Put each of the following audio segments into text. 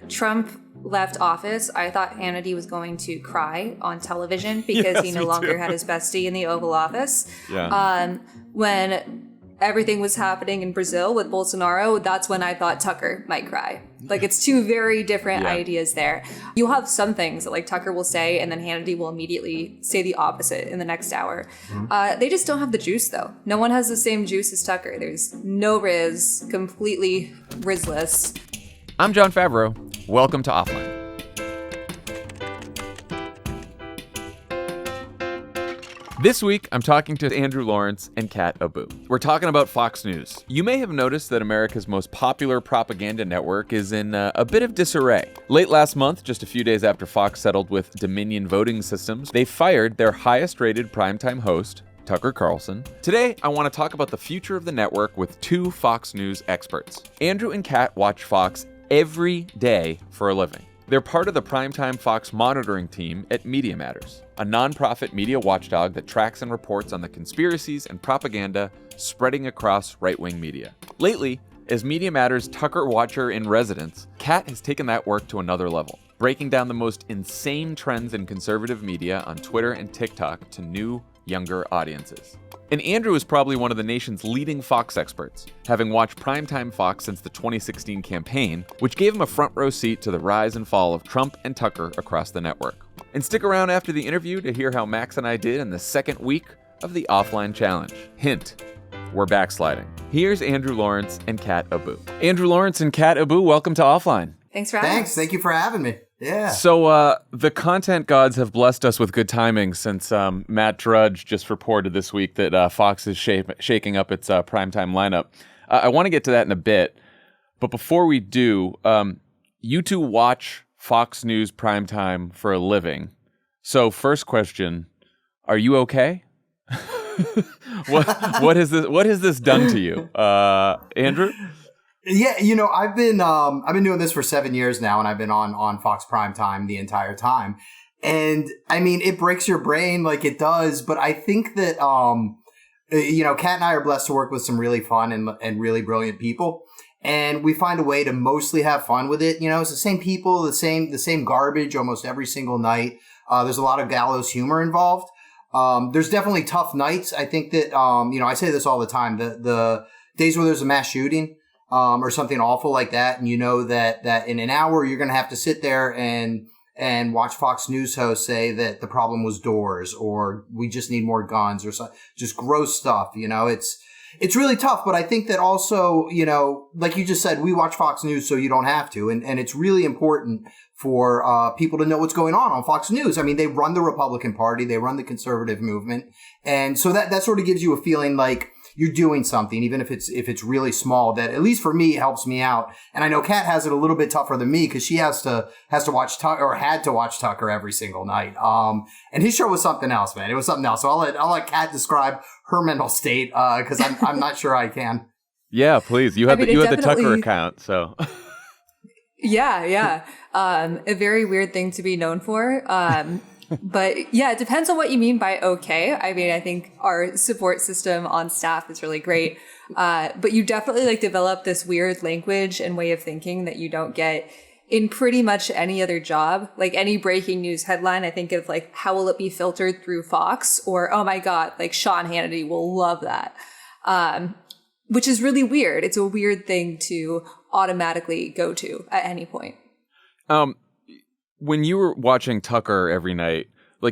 Trump left office, I thought Hannity was going to cry on television because he no longer had his bestie in the Oval Office. Yeah. When everything was happening in Brazil with Bolsonaro, that's when I thought Tucker might cry. Like, it's two very different ideas there. You'll have some things that, like, Tucker will say, and then Hannity will immediately say the opposite in the next hour. They just don't have the juice, though. No one has the same juice as Tucker. There's no Riz, completely Rizless. I'm Jon Favreau. Welcome to Offline. This week, I'm talking to Andrew Lawrence and Kat Abu. We're talking about Fox News. You may have noticed that America's most popular propaganda network is in a bit of disarray. Late last month, just a few days after Fox settled with Dominion Voting Systems, they fired their highest-rated primetime host, Tucker Carlson. Today, I want to talk about the future of the network with two Fox News experts. Andrew and Kat watch Fox every day for a living. They're part of the primetime Fox monitoring team at Media Matters, a nonprofit media watchdog that tracks and reports on the conspiracies and propaganda spreading across right-wing media. Lately, as Media Matters Tucker Watcher in residence, Kat has taken that work to another level, breaking down the most insane trends in conservative media on Twitter and TikTok to new, younger audiences. And Andrew is probably one of the nation's leading Fox experts, having watched primetime Fox since the 2016 campaign, which gave him a front row seat to the rise and fall of Trump and Tucker across the network. And stick around after the interview to hear how Max and I did in the second week of the Offline Challenge. Hint, we're backsliding. Here's Andrew Lawrence and Kat Abu. Andrew Lawrence and Kat Abu, welcome to Offline. Thanks for having us. Thank you for having me. Yeah. So the content gods have blessed us with good timing since Matt Drudge just reported this week that Fox is shaking up its primetime lineup. I want to get to that in a bit, but before we do, you two watch Fox News primetime for a living. So first question, are you okay? What has this done to you, Andrew? Yeah, I've been doing this for 7 years now, and I've been on Fox Primetime the entire time. And I mean, it breaks your brain like it does, but I think that Kat and I are blessed to work with some really fun and really brilliant people. And we find a way to mostly have fun with it. It's the same people, the same garbage almost every single night. There's a lot of gallows humor involved. There's definitely tough nights. I think that I say this all the time. The days where there's a mass shooting, or something awful like that, and that in an hour you're going to have to sit there and watch Fox News hosts say that the problem was doors, or we just need more guns, or just gross stuff. It's really tough, but I think that also, like you just said, we watch Fox News so you don't have to, and it's really important for people to know what's going on Fox News. I mean, they run the Republican Party, they run the conservative movement, and so that sort of gives you a feeling like you're doing something, even if it's really small, that at least for me helps me out. And I know Kat has it a little bit tougher than me because she has to watch Tucker, or had to watch Tucker every single night. And his show was something else, man. It was something else. So I'll let Kat describe her mental state because I'm not sure I can. Yeah, please. You had the Tucker account, so. Yeah. A very weird thing to be known for. But yeah, it depends on what you mean by okay. I mean, I think our support system on staff is really great. But you definitely develop this weird language and way of thinking that you don't get in pretty much any other job. Like any breaking news headline, I think of how will it be filtered through Fox, or, oh my God, Sean Hannity will love that. Which is really weird. It's a weird thing to automatically go to at any point. When you were watching Tucker every night,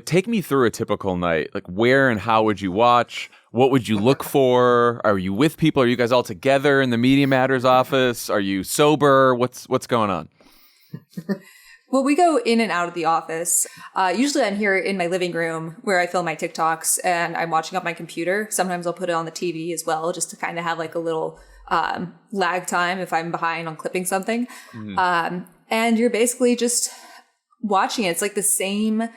take me through a typical night. Where and how would you watch? What would you look for? Are you with people? Are you guys all together in the Media Matters office? Are you sober? What's going on? Well, we go in and out of the office. Usually I'm here in my living room where I film my TikToks, and I'm watching on my computer. Sometimes I'll put it on the TV as well, just to kind of have a little lag time if I'm behind on clipping something. Mm-hmm. And you're basically just watching it. It's the same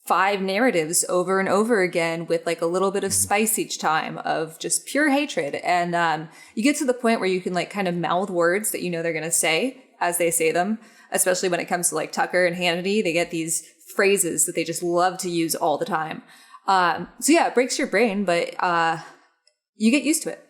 5 narratives over and over again with a little bit of spice each time of just pure hatred. And you get to the point where you can kind of mouth words that they're going to say as they say them, especially when it comes to Tucker and Hannity. They get these phrases that they just love to use all the time. So yeah, it breaks your brain, but you get used to it.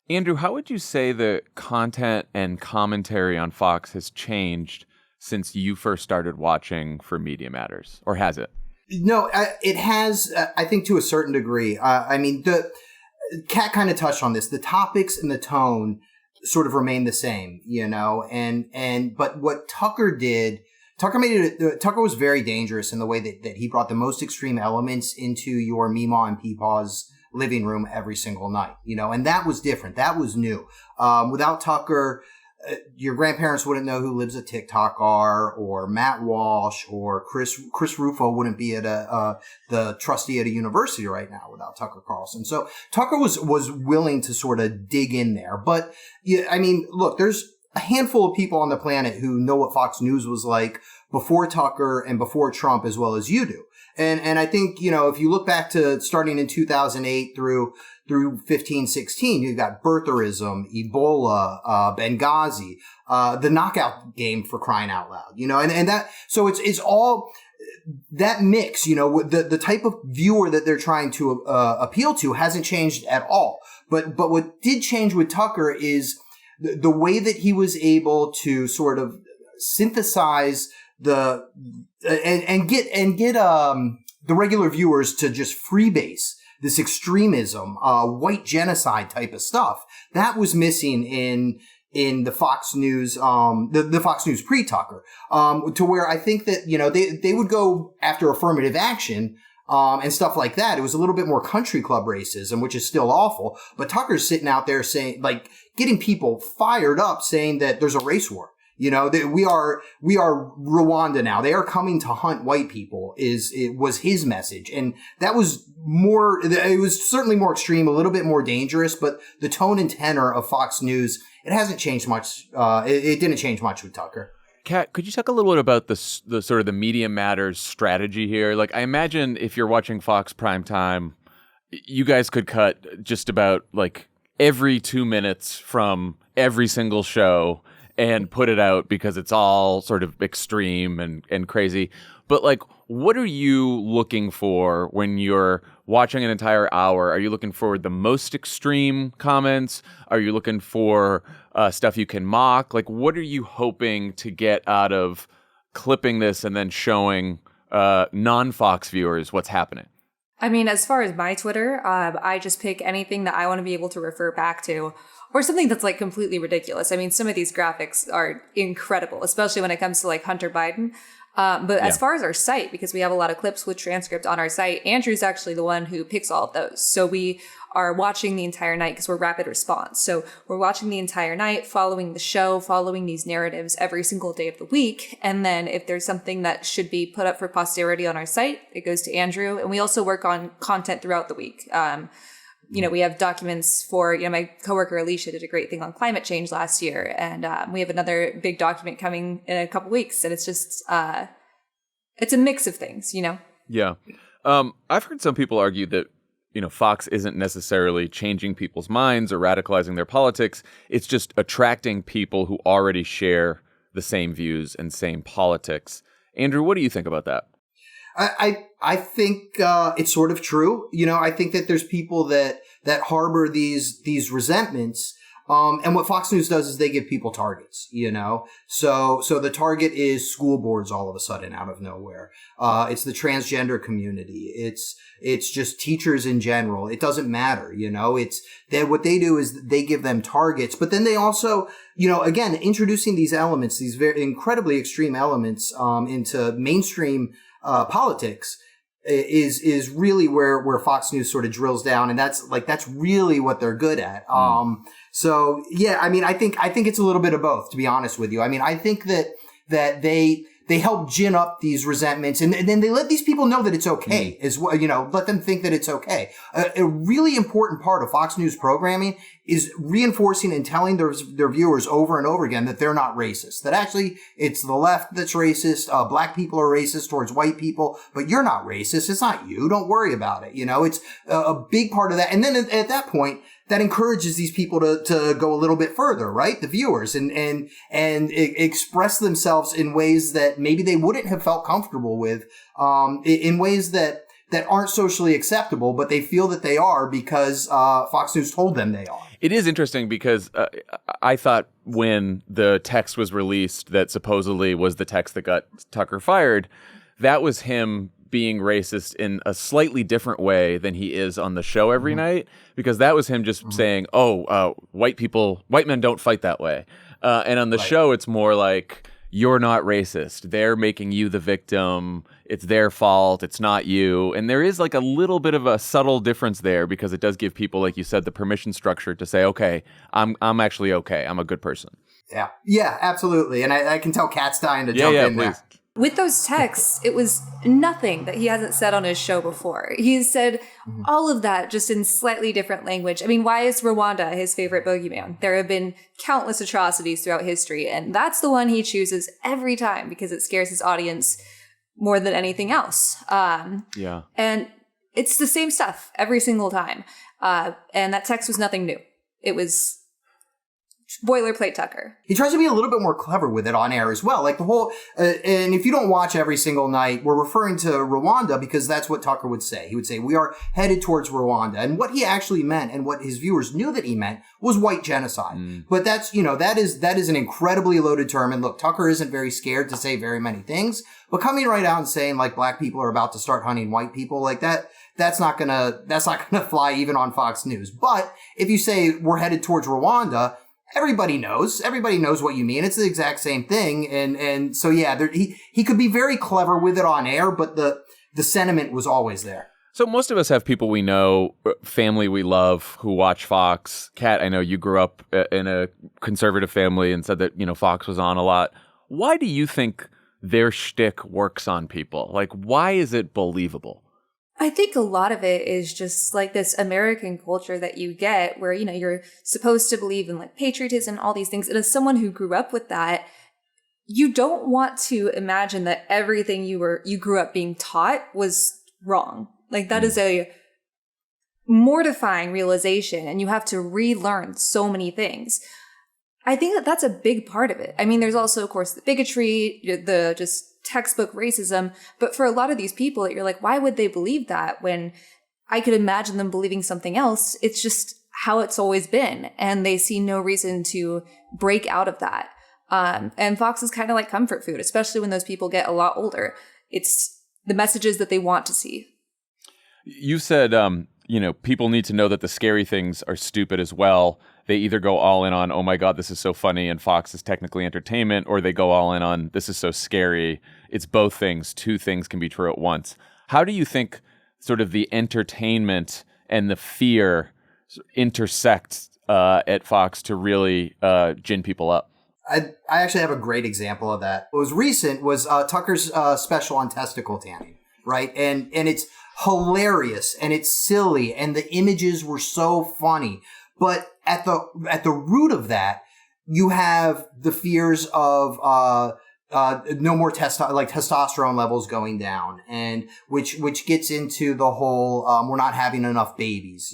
Andrew, how would you say the content and commentary on Fox has changed since you first started watching for Media Matters, or has it? No, it has, I think, to a certain degree. I mean, the Kat kind of touched on this. The topics and the tone sort of remain the same, but what Tucker did, Tucker was very dangerous in the way that he brought the most extreme elements into your Meemaw and Peepaw's living room every single night, and that was different. That was new. Without Tucker, your grandparents wouldn't know who Lib's a TikTok or Matt Walsh or Chris Rufo wouldn't be at the trustee at a university right now without Tucker Carlson. So Tucker was willing to sort of dig in there. But yeah, I mean, look, there's a handful of people on the planet who know what Fox News was like before Tucker and before Trump as well as you do. And I think, if you look back to starting in 2008 through 15, 16, you got birtherism, Ebola, Benghazi, the knockout game, for crying out loud, and that, so it's all that mix, the type of viewer that they're trying to appeal to hasn't changed at all. But what did change with Tucker is the way that he was able to sort of synthesize and get the regular viewers to just freebase this extremism, white genocide type of stuff that was missing in the Fox News, the Fox News pre-Tucker, to where I think that, they would go after affirmative action, and stuff like that. It was a little bit more country club racism, which is still awful, but Tucker's sitting out there saying, like, getting people fired up saying that there's a race war. That we are Rwanda now. They are coming to hunt white people was his message. And that was it was certainly more extreme, a little bit more dangerous, but the tone and tenor of Fox News, it hasn't changed much. It didn't change much with Tucker. Kat, could you talk a little bit about the sort of the Media Matters strategy here? Like, I imagine if you're watching Fox Primetime, you guys could cut just about like every 2 minutes from every single show and put it out because it's all sort of extreme and crazy. But like, what are you looking for when you're watching an entire hour? Are you looking for the most extreme comments? Are you looking for stuff you can mock? Like, what are you hoping to get out of clipping this and then showing non-Fox viewers what's happening? I mean, as far as my Twitter, I just pick anything that I want to be able to refer back to, or something that's like completely ridiculous. I mean, some of these graphics are incredible, especially when it comes to like Hunter Biden. But as far as our site, because we have a lot of clips with transcript on our site, Andrew's actually the one who picks all of those. So we are watching the entire night because we're rapid response. So we're watching the entire night, following the show, following these narratives every single day of the week. And then if there's something that should be put up for posterity on our site, it goes to Andrew. And we also work on content throughout the week. We have documents for, my coworker Alicia did a great thing on climate change last year. And we have another big document coming in a couple weeks. And it's just, it's a mix of things, Yeah. I've heard some people argue that, Fox isn't necessarily changing people's minds or radicalizing their politics. It's just attracting people who already share the same views and same politics. Andrew, what do you think about that? I think it's sort of true. I think that there's people that harbor these resentments. And what Fox News does is they give people targets, So the target is school boards all of a sudden out of nowhere. It's the transgender community. It's just teachers in general. It doesn't matter, It's that what they do is they give them targets, but then they also, again, introducing these elements, these very incredibly extreme elements, into mainstream politics is really where Fox News sort of drills down, and that's really what they're good at. So yeah, I mean, I think it's a little bit of both, to be honest with you. I mean, I think that they help gin up these resentments, and then they let these people know that it's okay as well. Let them think that it's okay. A really important part of Fox News programming is reinforcing and telling their viewers over and over again that they're not racist. That actually it's the left that's racist. Black people are racist towards white people, but you're not racist. It's not you. Don't worry about it. It's a big part of that. And then at that point, that encourages these people to go a little bit further, right? The viewers and express themselves in ways that maybe they wouldn't have felt comfortable with, in ways that that aren't socially acceptable, but they feel that they are because Fox News told them they are. It is interesting because I thought when the text was released that supposedly was the text that got Tucker fired, that was him being racist in a slightly different way than he is on the show every night, because that was him just saying, white men don't fight that way. And on the show, it's more like, you're not racist. They're making you the victim. It's their fault. It's not you. And there is like a little bit of a subtle difference there because it does give people, like you said, the permission structure to say, okay, I'm actually okay. I'm a good person. Yeah. Yeah, absolutely. And I can tell Kat's dying to jump in please. there. With those texts, it was nothing that he hasn't said on his show before. He's said all of that just in slightly different language. I mean, why is Rwanda his favorite bogeyman? There have been countless atrocities throughout history, and that's the one he chooses every time because it scares his audience more than anything else. And it's the same stuff every single time. And that text was nothing new. It was boilerplate Tucker. He tries to be a little bit more clever with it on air as well. Like the whole, and if you don't watch every single night, we're referring to Rwanda because that's what Tucker would say. He would say, we are headed towards Rwanda. And what he actually meant and what his viewers knew that he meant was white genocide. But that's, that is an incredibly loaded term. And look, Tucker isn't very scared to say very many things, but coming right out and saying like black people are about to start hunting white people like that, that's not gonna fly even on Fox News. But if you say we're headed towards Rwanda, everybody knows what you mean. It's the exact same thing. And so, yeah, he could be very clever with it on air, but the sentiment was always there. So most of us have people we know, family we love who watch Fox. Kat, I know you grew up in a conservative family and said that, Fox was on a lot. Why do you think their shtick works on people? Like, why is it believable? I think a lot of it is just like this American culture that you get where, you're supposed to believe in like patriotism and all these things. And as someone who grew up with that, you don't want to imagine that everything you grew up being taught was wrong. Like that is a mortifying realization and you have to relearn so many things. I think that that's a big part of it. I mean, there's also, of course, the bigotry, the just textbook racism. But for a lot of these people, you're like, why would they believe that when I could imagine them believing something else? It's just how it's always been. And they see no reason to break out of that. And Fox is kind of like comfort food, especially when those people get a lot older. It's the messages that they want to see. You said, people need to know that the scary things are stupid as well. They either go all in on, oh my God, this is so funny and Fox is technically entertainment, or they go all in on, this is so scary. It's both things. Two things can be true at once. How do you think sort of the entertainment and the fear intersect at Fox to really gin people up? I actually have a great example of that. What was recent was Tucker's special on testicle tanning, right? And it's hilarious and it's silly and the images were so funny. But at the root of that, you have the fears of no more testosterone levels going down, and which gets into the whole we're not having enough babies.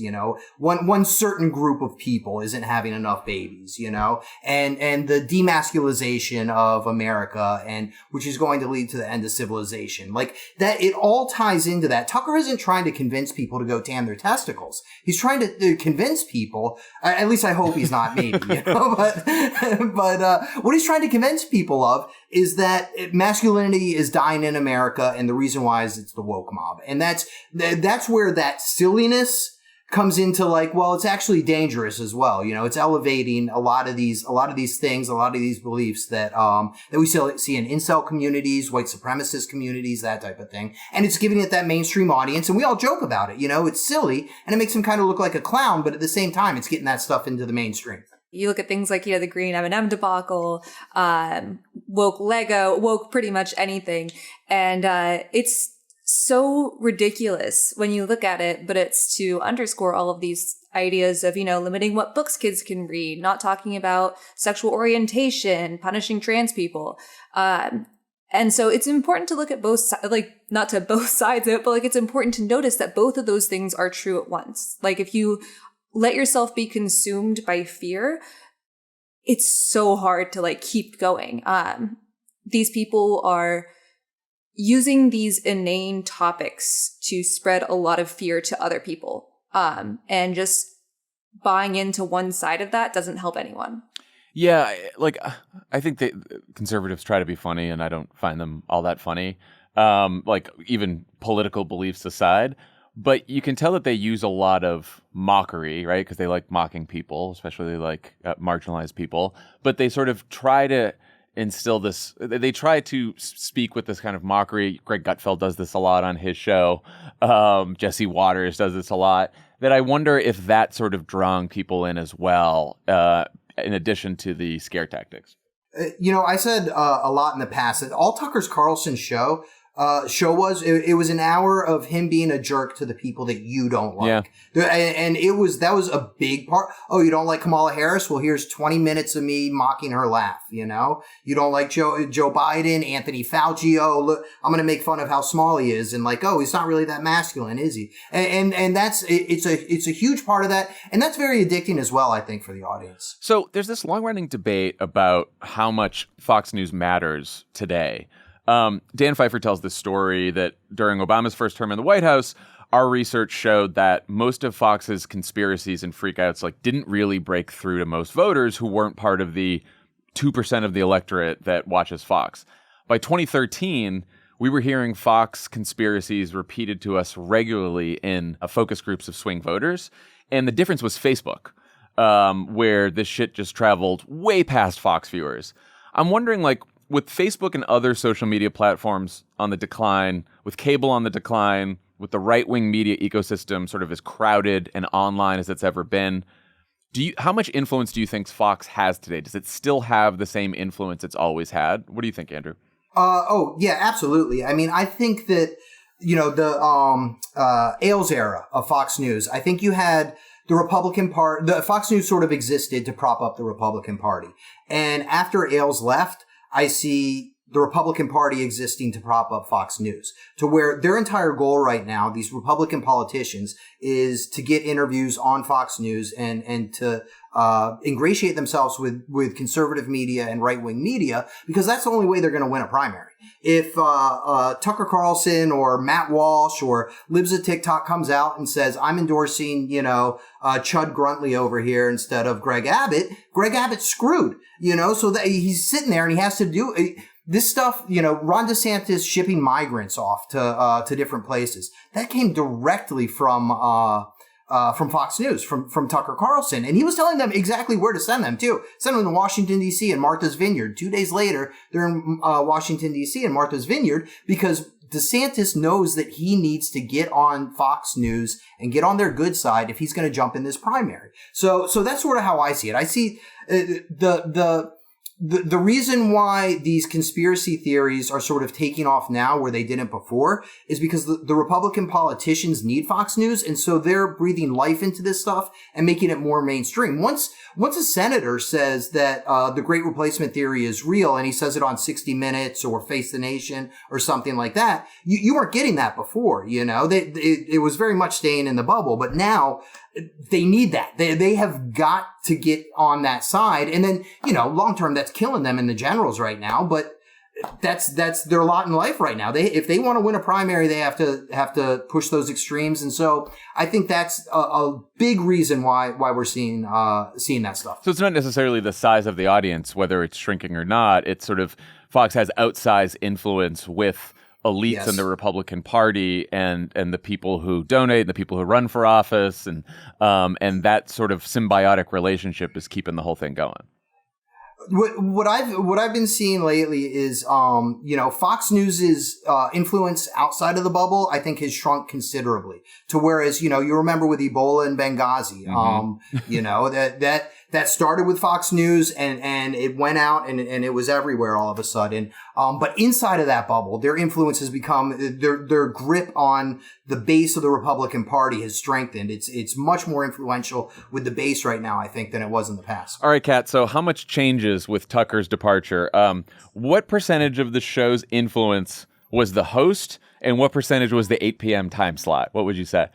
One certain group of people isn't having enough babies. And the demasculization of America, and which is going to lead to the end of civilization. Like that, it all ties into that. Tucker isn't trying to convince people to go tan their testicles. He's trying to convince people. At least I hope he's not. Maybe but what he's trying to convince people of is that masculinity is dying in America, and the reason why is it's the woke mob. And that's where that silliness comes into like, well, it's actually dangerous as well. It's elevating a lot of these things, a lot of these beliefs that we see in incel communities, white supremacist communities, that type of thing. And it's giving it that mainstream audience, and we all joke about it. It's silly, and it makes him kind of look like a clown, but at the same time, it's getting that stuff into the mainstream. You look at things like, the green M&M debacle, woke Lego, woke pretty much anything. And it's so ridiculous when you look at it, but it's to underscore all of these ideas of, limiting what books kids can read, not talking about sexual orientation, punishing trans people. And so it's important to look at both sides, like not to both sides of it, but like it's important to notice that both of those things are true at once. Like if you let yourself be consumed by fear, it's so hard to like keep going. These people are using these inane topics to spread a lot of fear to other people. And just buying into one side of that doesn't help anyone. Yeah, like I think that conservatives try to be funny, and I don't find them all that funny. Like even political beliefs aside, but you can tell that they use a lot of mockery, right? Because they like mocking people, especially like marginalized people. But they sort of try to instill this. They try to speak with this kind of mockery. Greg Gutfeld does this a lot on his show. Jesse Waters does this a lot. That I wonder if that sort of drawing people in as well, in addition to the scare tactics. I said a lot in the past that all Tucker Carlson's show was it was an hour of him being a jerk to the people that you don't like. Yeah. And that was a big part. Oh, you don't like Kamala Harris? Well, here's 20 minutes of me mocking her laugh, You don't like Joe Biden, Anthony Fauci. Oh, look, I'm going to make fun of how small he is. And like, oh, he's not really that masculine, is he? And that's, it's a huge part of that. And that's very addicting as well, I think, for the audience. So there's this long running debate about how much Fox News matters today. Dan Pfeiffer tells this story that during Obama's first term in the White House, our research showed that most of Fox's conspiracies and freakouts didn't really break through to most voters who weren't part of the 2% of the electorate that watches Fox. By 2013, we were hearing Fox conspiracies repeated to us regularly in focus groups of swing voters, and the difference was Facebook, where this shit just traveled way past Fox viewers. I'm wondering, with Facebook and other social media platforms on the decline, with cable on the decline, with the right-wing media ecosystem sort of as crowded and online as it's ever been, how much influence do you think Fox has today? Does it still have the same influence it's always had? What do you think, Andrew? Yeah, absolutely. I mean, I think that, the Ailes era of Fox News, I think you had the Republican Party, the Fox News sort of existed to prop up the Republican Party. And after Ailes left, I see the Republican Party existing to prop up Fox News, to where their entire goal right now, these Republican politicians, is to get interviews on Fox News and to ingratiate themselves with conservative media and right-wing media, because that's the only way they're going to win a primary. If Tucker Carlson or Matt Walsh or Libs of TikTok comes out and says, I'm endorsing, Chud Gruntley over here instead of Greg Abbott's screwed, so that he's sitting there and he has to do this stuff. Ron DeSantis shipping migrants off to different places, that came directly from Fox News, from Tucker Carlson. And he was telling them exactly where to send them, too. Send them to Washington, D.C. and Martha's Vineyard. 2 days later, they're in Washington, D.C. and Martha's Vineyard, because DeSantis knows that he needs to get on Fox News and get on their good side if he's going to jump in this primary. So that's sort of how I see it. I see the reason why these conspiracy theories are sort of taking off now where they didn't before is because the Republican politicians need Fox News. And so they're breathing life into this stuff and making it more mainstream. Once a senator says that the Great Replacement Theory is real, and he says it on 60 Minutes or Face the Nation or something like that, you weren't getting that before, it was very much staying in the bubble. But now they need that. They have got to get on that side. And then, long term, that's killing them in the generals right now. But that's their lot in life right now. If they want to win a primary, they have to push those extremes. And so I think that's a big reason why we're seeing that stuff. So it's not necessarily the size of the audience, whether it's shrinking or not. It's sort of Fox has outsized influence with elites in the Republican Party and the people who donate, the people who run for office, and that sort of symbiotic relationship is keeping the whole thing going. What I've been seeing lately is, Fox News's influence outside of the bubble, I think, has shrunk considerably. To whereas, you remember with Ebola and Benghazi, that started with Fox News and it went out and it was everywhere all of a sudden. But inside of that bubble, their influence has become, their grip on the base of the Republican Party has strengthened. It's much more influential with the base right now, I think, than it was in the past. All right, Kat. So how much changes with Tucker's departure? What percentage of the show's influence was the host, and what percentage was the 8 p.m. time slot? What would you say?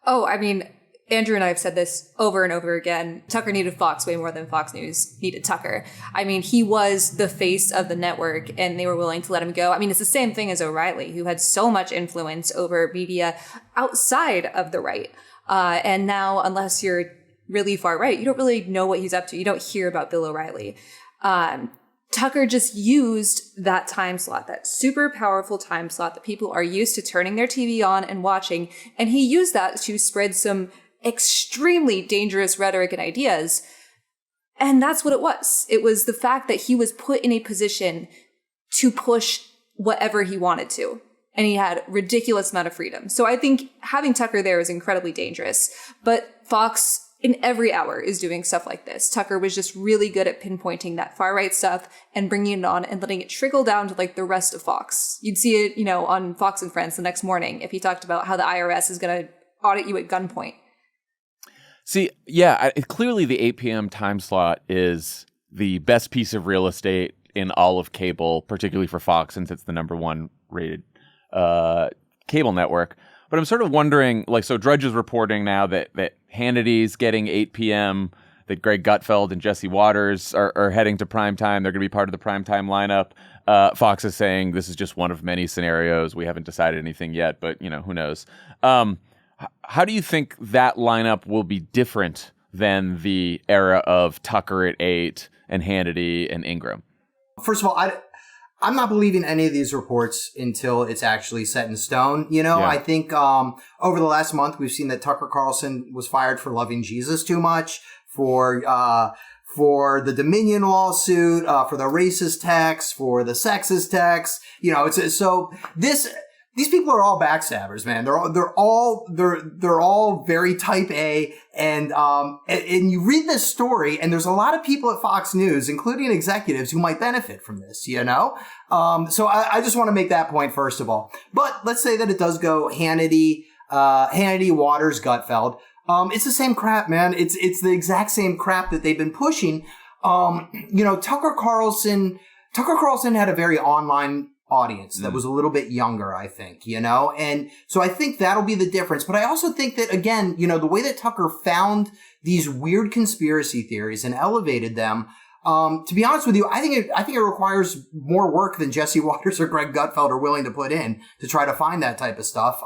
Oh, I mean, Andrew and I have said this over and over again. Tucker needed Fox way more than Fox News needed Tucker. I mean, he was the face of the network and they were willing to let him go. I mean, it's the same thing as O'Reilly, who had so much influence over media outside of the right. And now, unless you're really far right, you don't really know what he's up to. You don't hear about Bill O'Reilly. Tucker just used that time slot, that super powerful time slot that people are used to turning their TV on and watching. And he used that to spread some extremely dangerous rhetoric and ideas. And that's what it was. It was the fact that he was put in a position to push whatever he wanted to. And he had ridiculous amount of freedom. So I think having Tucker there is incredibly dangerous. But Fox in every hour is doing stuff like this. Tucker was just really good at pinpointing that far right stuff and bringing it on and letting it trickle down to like the rest of Fox. You'd see it, on Fox and Friends the next morning if he talked about how the IRS is going to audit you at gunpoint. See, yeah, clearly the 8 p.m. time slot is the best piece of real estate in all of cable, particularly for Fox, since it's the number one rated cable network. But I'm sort of wondering, so Drudge is reporting now that Hannity's getting 8 p.m., that Greg Gutfeld and Jesse Waters are heading to primetime. They're going to be part of the primetime lineup. Fox is saying this is just one of many scenarios. We haven't decided anything yet, but, who knows. How do you think that lineup will be different than the era of Tucker at 8 and Hannity and Ingram? First of all, I'm not believing any of these reports until it's actually set in stone. I think over the last month, we've seen that Tucker Carlson was fired for loving Jesus too much, for the Dominion lawsuit, for the racist text, for the sexist text. These people are all backstabbers, man. They're all very type A, and you read this story, and there's a lot of people at Fox News, including executives, who might benefit from this, So I just want to make that point first of all. But let's say that it does go Hannity, Waters, Gutfeld. It's the same crap, man. It's the exact same crap that they've been pushing. Tucker Carlson had a very online audience that was a little bit younger, I think, and so I think that'll be the difference. But I also think that, again, the way that Tucker found these weird conspiracy theories and elevated them, to be honest with you, I think it requires more work than Jesse Waters or Greg Gutfeld are willing to put in to try to find that type of stuff.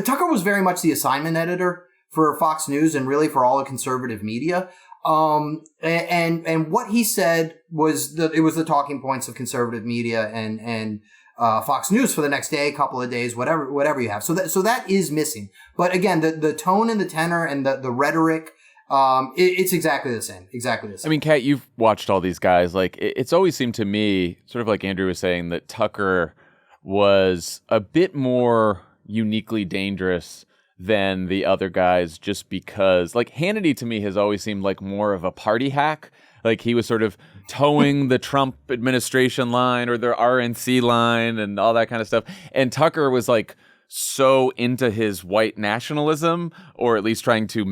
Tucker was very much the assignment editor for Fox News and really for all of conservative media. And what he said was it was the talking points of conservative media and Fox News for the next day, couple of days, whatever you have. So that is missing. But again, the tone and the tenor and the rhetoric, it's exactly the same. Exactly the same. I mean, Kat, you've watched all these guys. It's always seemed to me, sort of like Andrew was saying, that Tucker was a bit more uniquely dangerous than the other guys, just because Hannity to me has always seemed like more of a party hack. He was sort of towing the Trump administration line or the RNC line and all that kind of stuff. And Tucker was so into his white nationalism, or at least trying to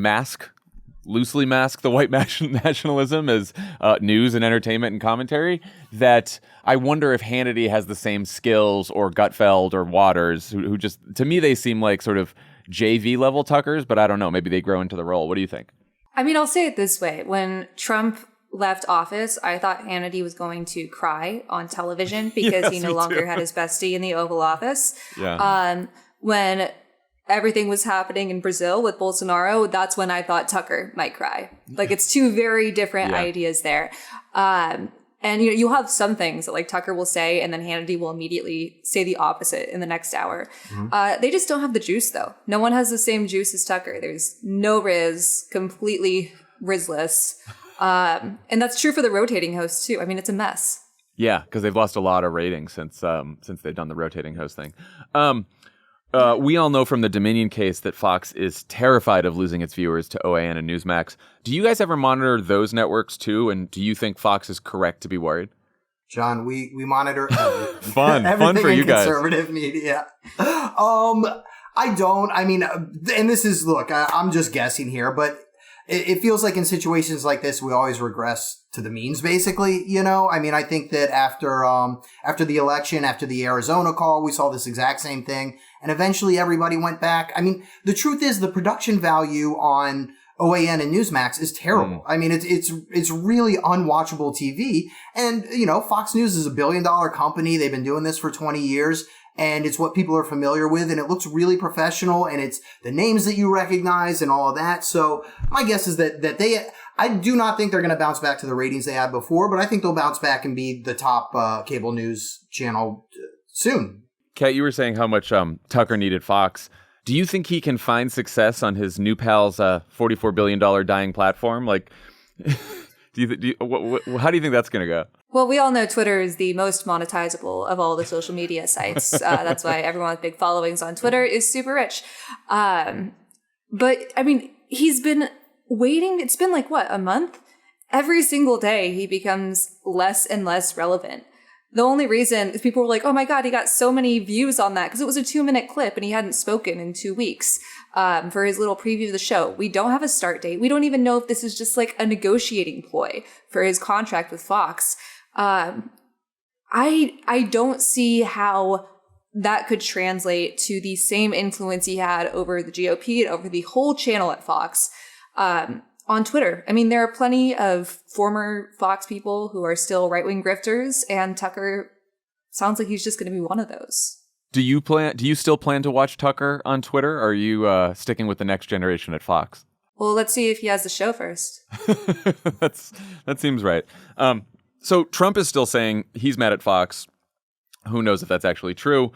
loosely mask the white nationalism as news and entertainment and commentary, that I wonder if Hannity has the same skills, or Gutfeld or Waters, who just, to me, they seem like sort of JV level Tuckers, but I don't know. Maybe they grow into the role. What do you think? I mean, I'll say it this way. When Trump left office, I thought Hannity was going to cry on television because he no longer had his bestie in the Oval Office. Yeah. When everything was happening in Brazil with Bolsonaro, that's when I thought Tucker might cry. It's two very different ideas there. And you'll have some things that Tucker will say, and then Hannity will immediately say the opposite in the next hour. Mm-hmm. They just don't have the juice, though. No one has the same juice as Tucker. There's no Riz, completely Rizless. And that's true for the rotating host too. I mean, it's a mess. Yeah, because they've lost a lot of ratings since they've done the rotating host thing. We all know from the Dominion case that Fox is terrified of losing its viewers to OAN and Newsmax. Do you guys ever monitor those networks too? And do you think Fox is correct to be worried? John, we monitor everything. Fun for you guys. Conservative media. I don't. I mean, and this is, look, I'm just guessing here, but it feels like in situations like this, we always regress to the means, basically, you know? I mean, I think that after the election, after the Arizona call, we saw this exact same thing. And eventually everybody went back. I mean, the truth is the production value on OAN and Newsmax is terrible. I mean, it's really unwatchable TV. And, you know, Fox News is $1 billion company. They've been doing this for 20 years. And it's what people are familiar with, and it looks really professional, and it's the names that you recognize and all of that. So my guess is that I do not think they're going to bounce back to the ratings they had before, but I think they'll bounce back and be the top cable news channel soon. Kat, you were saying how much Tucker needed Fox. Do you think he can find success on his new pal's $44 billion dying platform? Like, how do you think that's going to go? Well, we all know Twitter is the most monetizable of all the social media sites. That's why everyone with big followings on Twitter is super rich. But, I mean, he's been waiting. It's been like, what, a month? Every single day, he becomes less and less relevant. The only reason is people were like, oh my God, he got so many views on that because it was a 2-minute clip and he hadn't spoken in 2 weeks for his little preview of the show. We don't have a start date. We don't even know if this is just like a negotiating ploy for his contract with Fox. I don't see how that could translate to the same influence he had over the GOP and over the whole channel at Fox on Twitter. I mean, there are plenty of former Fox people who are still right-wing grifters, and Tucker sounds like he's just going to be one of those. Do you still plan to watch Tucker on Twitter, or are you sticking with the next generation at Fox? Well, let's see if he has the show first. That seems right. So Trump is still saying he's mad at Fox. Who knows if that's actually true?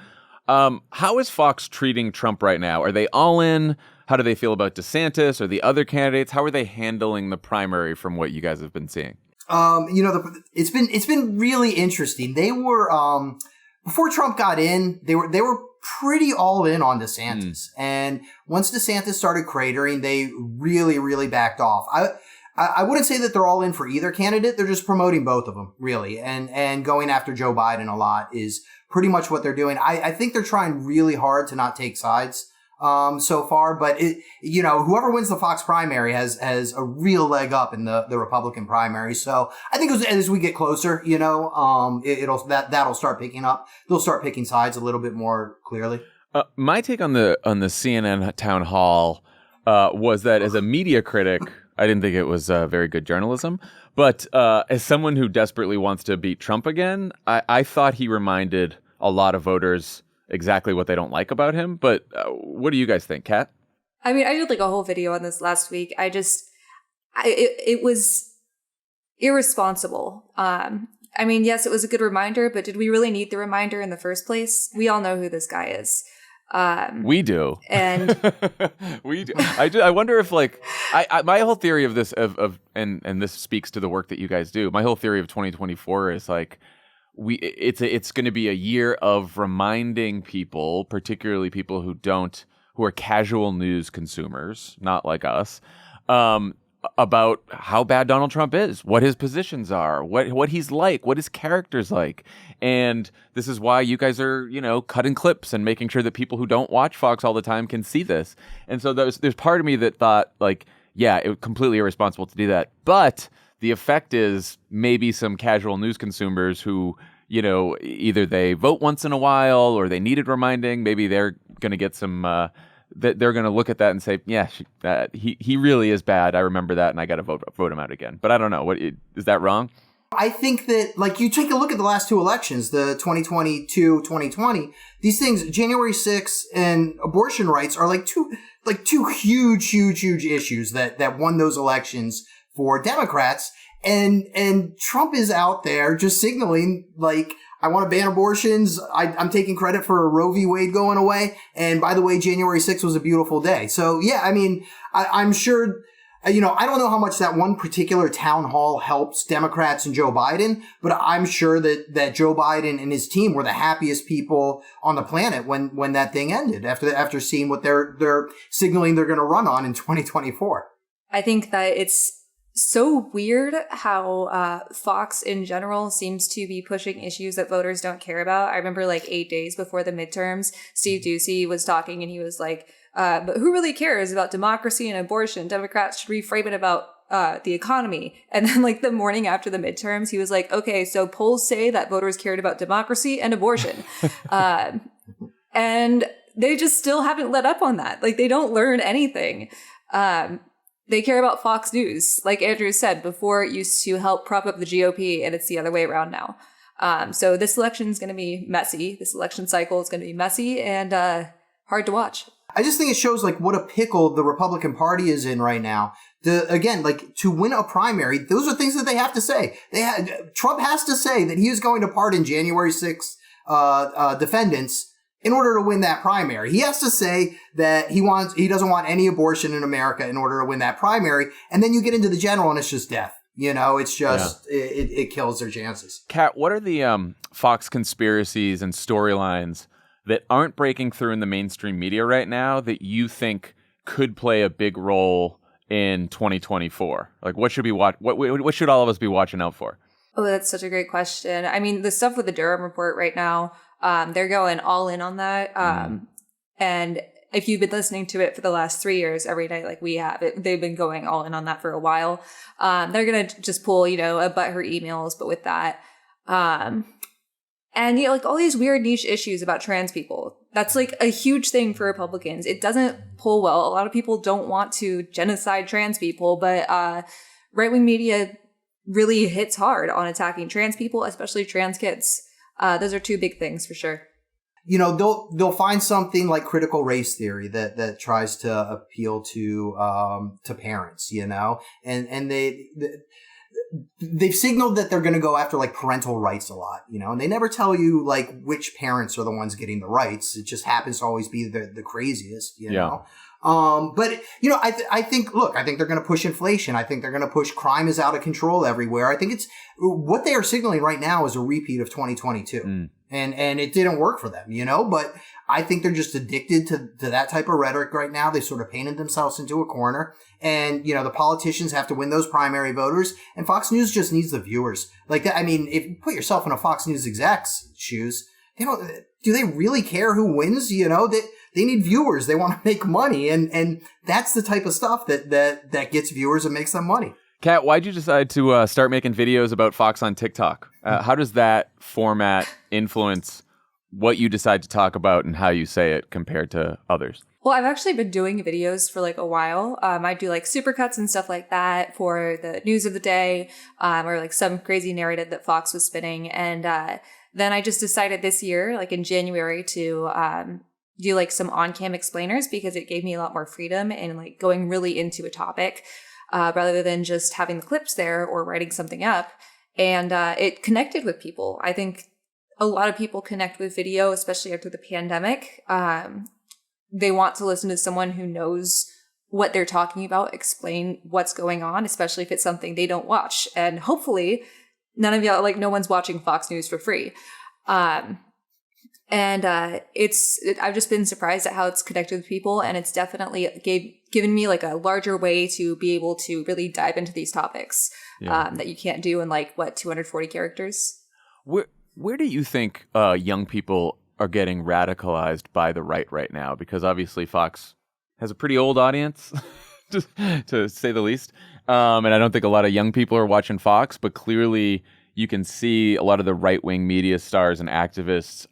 How is Fox treating Trump right now? Are they all in? How do they feel about DeSantis or the other candidates? How are they handling the primary from what you guys have been seeing? You know, it's been really interesting. They were before Trump got in, they were pretty all in on DeSantis, and once DeSantis started cratering, they really backed off. I wouldn't say that they're all in for either candidate. They're just promoting both of them, really. And going after Joe Biden a lot is pretty much what they're doing. I think they're trying really hard to not take sides so far. But, you know, whoever wins the Fox primary has a real leg up in the Republican primary. So I think as we get closer, you know, that'll start picking up. They'll start picking sides a little bit more clearly. My take on the CNN town hall was that as a media critic, I didn't think it was very good journalism. But as someone who desperately wants to beat Trump again, I thought he reminded a lot of voters exactly what they don't like about him. But what do you guys think, Kat? I mean, I did like a whole video on this last week. It was irresponsible. I mean, yes, it was a good reminder, but did we really need the reminder in the first place? We all know who this guy is. We do. And we do. I wonder if like my whole theory of this and this speaks to the work that you guys do. My whole theory of 2024 is like it's going to be a year of reminding people, particularly people who are casual news consumers, not like us, about how bad Donald Trump is, what his positions are, what he's like, what his character's like. And this is why you guys are, you know, cutting clips and making sure that people who don't watch Fox all the time can see this. And so there's part of me that thought, like, yeah, it was completely irresponsible to do that. But the effect is maybe some casual news consumers who, you know, either they vote once in a while or they needed reminding. Maybe they're going to get some they're going to look at that and say, yeah, he really is bad. I remember that, and I got to vote him out again. But I don't know. Is that wrong? I think that, like, you take a look at the last two elections, the 2022, 2020, these things, January 6th and abortion rights are like two huge issues that won those elections for Democrats. And Trump is out there just signaling, like, I want to ban abortions. I'm taking credit for Roe v. Wade going away. And by the way, January 6th was a beautiful day. So yeah, I mean, I'm sure, you know, I don't know how much that one particular town hall helps Democrats and Joe Biden, but I'm sure that Joe Biden and his team were the happiest people on the planet when that thing ended after seeing what they're signaling they're going to run on in 2024. I think that it's so weird how Fox in general seems to be pushing issues that voters don't care about. I remember like 8 days before the midterms, Steve Doocy was talking and he was like, But who really cares about democracy and abortion? Democrats should reframe it about the economy. And then like the morning after the midterms, he was like, okay, so polls say that voters cared about democracy and abortion. And they just still haven't let up on that. Like they don't learn anything. They care about Fox News. Like Andrew said, before it used to help prop up the GOP, and it's the other way around now. So this election is going to be messy. This election cycle is going to be messy and hard to watch. I just think it shows like what a pickle the Republican Party is in right now. Again, like to win a primary, those are things that they have to say. Trump has to say that he is going to pardon January 6th defendants in order to win that primary. He has to say that he doesn't want any abortion in America in order to win that primary. And then you get into the general and it's just death. You know, it's just, it kills their chances. Kat, what are the Fox conspiracies and storylines that aren't breaking through in the mainstream media right now that you think could play a big role in 2024? Like what should what should all of us be watching out for? Oh, that's such a great question. I mean, the stuff with the Durham report right now, they're going all in on that. And if you've been listening to it for the last 3 years, every night like we have, they've been going all in on that for a while. They're going to just pull, a butthurt emails, but with that. And, like all these weird niche issues about trans people. That's like a huge thing for Republicans. It doesn't pull well. A lot of people don't want to genocide trans people, but right-wing media really hits hard on attacking trans people, especially trans kids. Those are two big things for sure. They'll find something like critical race theory that tries to appeal to parents, and they've signaled that they're going to go after like parental rights a lot, and they never tell you like which parents are the ones getting the rights. It just happens to always be the craziest, know. But I think they're going to push inflation. I think they're going to push crime is out of control everywhere. I think it's what they are signaling right now is a repeat of 2022. And it didn't work for them, but I think they're just addicted to that type of rhetoric right now. They sort of painted themselves into a corner and, the politicians have to win those primary voters and Fox News just needs the viewers like that. I mean, if you put yourself in a Fox News exec's shoes, do they really care who wins? They need viewers. They want to make money. And that's the type of stuff that gets viewers and makes them money. Kat, why'd you decide to start making videos about Fox on TikTok? How does that format influence what you decide to talk about and how you say it compared to others? Well, I've actually been doing videos for like a while. I do like supercuts and stuff like that for the news of the day, or like some crazy narrative that Fox was spinning. And then I just decided this year, like in January, to do like some on-cam explainers because it gave me a lot more freedom in like going really into a topic rather than just having the clips there or writing something up. And it connected with people. I think a lot of people connect with video, especially after the pandemic. They want to listen to someone who knows what they're talking about, explain what's going on, especially if it's something they don't watch. And hopefully none of y'all, like no one's watching Fox News for free. I've just been surprised at how it's connected with people. And it's definitely given me like a larger way to be able to really dive into these topics that you can't do in 240 characters. Where do you think young people are getting radicalized by the right now? Because obviously Fox has a pretty old audience, to say the least. And I don't think a lot of young people are watching Fox, but clearly you can see a lot of the right-wing media stars and activists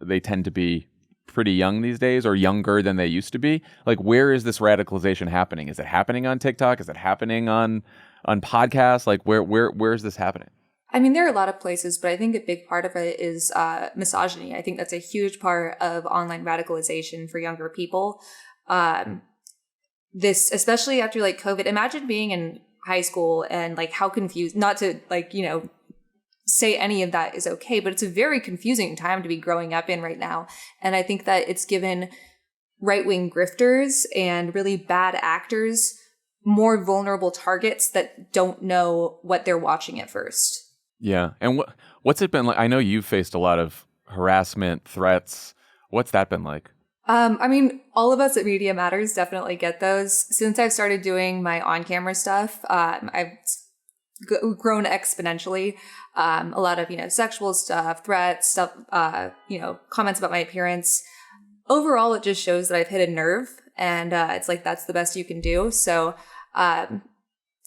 they tend to be pretty young these days or younger than they used to be. Like, where is this radicalization happening? Is it happening on TikTok? Is it happening on podcasts? Like, where is this happening? I mean, there are a lot of places, but I think a big part of it is misogyny. I think that's a huge part of online radicalization for younger people. This, especially after COVID, imagine being in high school and how confused, not to say any of that is okay, but it's a very confusing time to be growing up in right now. And I think that it's given right-wing grifters and really bad actors more vulnerable targets that don't know what they're watching at first. Yeah. And what's it been like? I know you've faced a lot of harassment, threats. What's that been like? I mean, all of us at Media Matters definitely get those. Since I've started doing my on-camera stuff, I've grown exponentially. A lot of, sexual stuff, threats, stuff, comments about my appearance. overall, it just shows that I've hit a nerve, and it's like that's the best you can do. So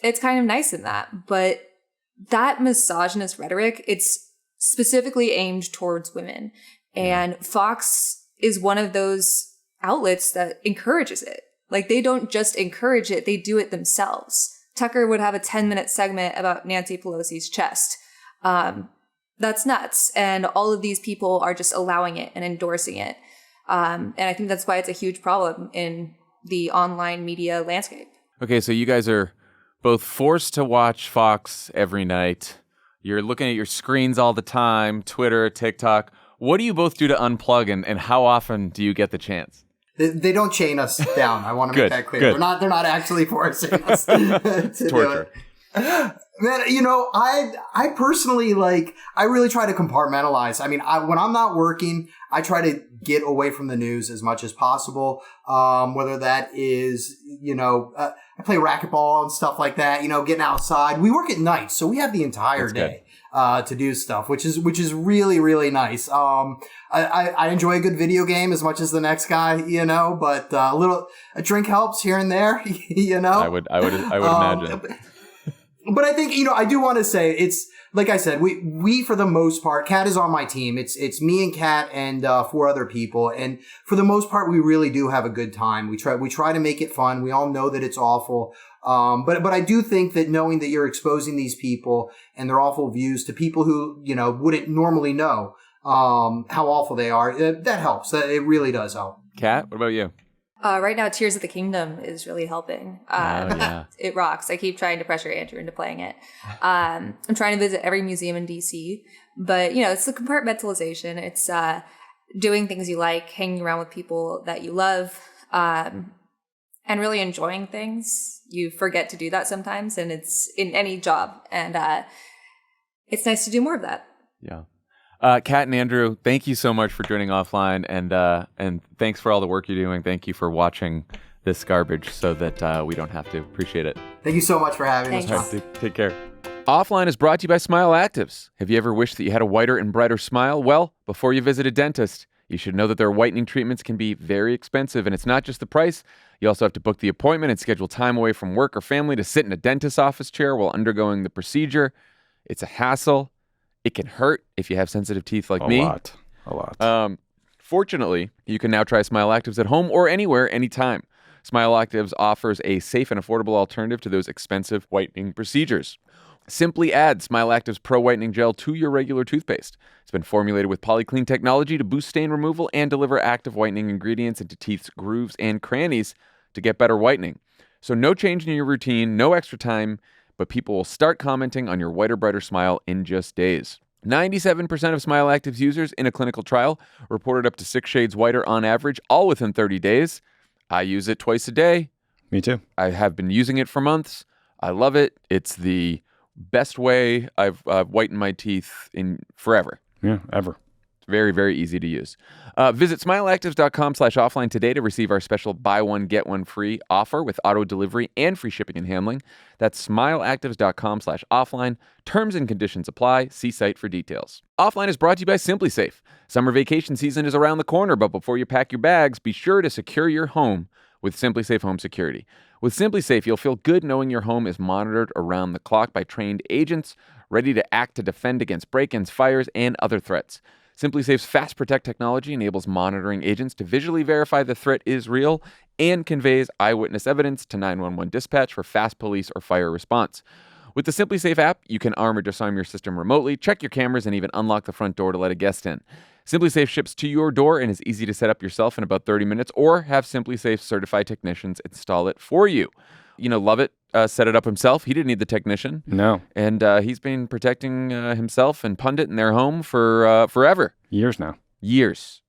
it's kind of nice in that. But that misogynist rhetoric, it's specifically aimed towards women. And Fox is one of those outlets that encourages it. Like, they don't just encourage it, they do it themselves. Tucker would have a 10-minute segment about Nancy Pelosi's chest. That's nuts. And all of these people are just allowing it and endorsing it. And I think that's why it's a huge problem in the online media landscape. Okay, so you guys are both forced to watch Fox every night. You're looking at your screens all the time, Twitter, TikTok. What do you both do to unplug, and how often do you get the chance? They don't chain us down. I want to make that clear. They're not actually forcing us to Torture. do it. Man, I personally, I really try to compartmentalize. I mean, when I'm not working, I try to get away from the news as much as possible. Whether that is, I play racquetball and stuff like that, getting outside. We work at night, so we have the entire day to do stuff, which is really, really nice. I enjoy a good video game as much as the next guy, but a drink helps here and there, I would imagine. But I think, I do want to say it's, like I said, we for the most part, Kat is on my team. It's me and Kat and 4 other people. And for the most part, we really do have a good time. We try to make it fun. We all know that it's awful. But I do think that knowing that you're exposing these people and their awful views to people who, wouldn't normally know, how awful they are, that helps. It really does help. Kat, what about you? Right now, Tears of the Kingdom is really helping. It rocks. I keep trying to pressure Andrew into playing it. I'm trying to visit every museum in DC, but it's the compartmentalization. It's doing things you like, hanging around with people that you love, and really enjoying things. You forget to do that sometimes, and it's in any job, and it's nice to do more of that. Yeah. Kat and Andrew, thank you so much for joining Offline, and thanks for all the work you're doing. Thank you for watching this garbage so that we don't have to. Appreciate it. Thank you so much for having us. Thanks. Right, take care. Offline is brought to you by Smile Actives. Have you ever wished that you had a whiter and brighter smile? Well, before you visit a dentist, you should know that their whitening treatments can be very expensive, and it's not just the price. You also have to book the appointment and schedule time away from work or family to sit in a dentist's office chair while undergoing the procedure. It's a hassle. It can hurt if you have sensitive teeth like me. A lot. Fortunately, you can now try Smile Actives at home or anywhere, anytime. Smile Actives offers a safe and affordable alternative to those expensive whitening procedures. Simply add Smile Actives Pro Whitening Gel to your regular toothpaste. It's been formulated with polyclean technology to boost stain removal and deliver active whitening ingredients into teeth's grooves and crannies to get better whitening. So no change in your routine, no extra time, but people will start commenting on your whiter, brighter smile in just days. 97% of Smile Actives users in a clinical trial reported up to 6 shades whiter on average, all within 30 days. I use it twice a day. Me too. I have been using it for months. I love it. It's the best way I've whitened my teeth in forever. Yeah, ever. It's very, very easy to use. Visit smileactives.com/offline today to receive our special buy one, get one free offer with auto delivery and free shipping and handling. That's smileactives.com/offline. Terms and conditions apply. See site for details. Offline is brought to you by SimpliSafe. Summer vacation season is around the corner, but before you pack your bags, be sure to secure your home with SimpliSafe Home Security. With SimpliSafe, you'll feel good knowing your home is monitored around the clock by trained agents, ready to act to defend against break-ins, fires, and other threats. SimpliSafe's Fast Protect technology enables monitoring agents to visually verify the threat is real and conveys eyewitness evidence to 911 dispatch for fast police or fire response. With the SimpliSafe app, you can arm or disarm your system remotely, check your cameras, and even unlock the front door to let a guest in. SimpliSafe ships to your door and is easy to set up yourself in about 30 minutes, or have SimpliSafe certified technicians install it for you. Lovett set it up himself. He didn't need the technician. No. And he's been protecting himself and Pundit in their home for forever. Years now. Years.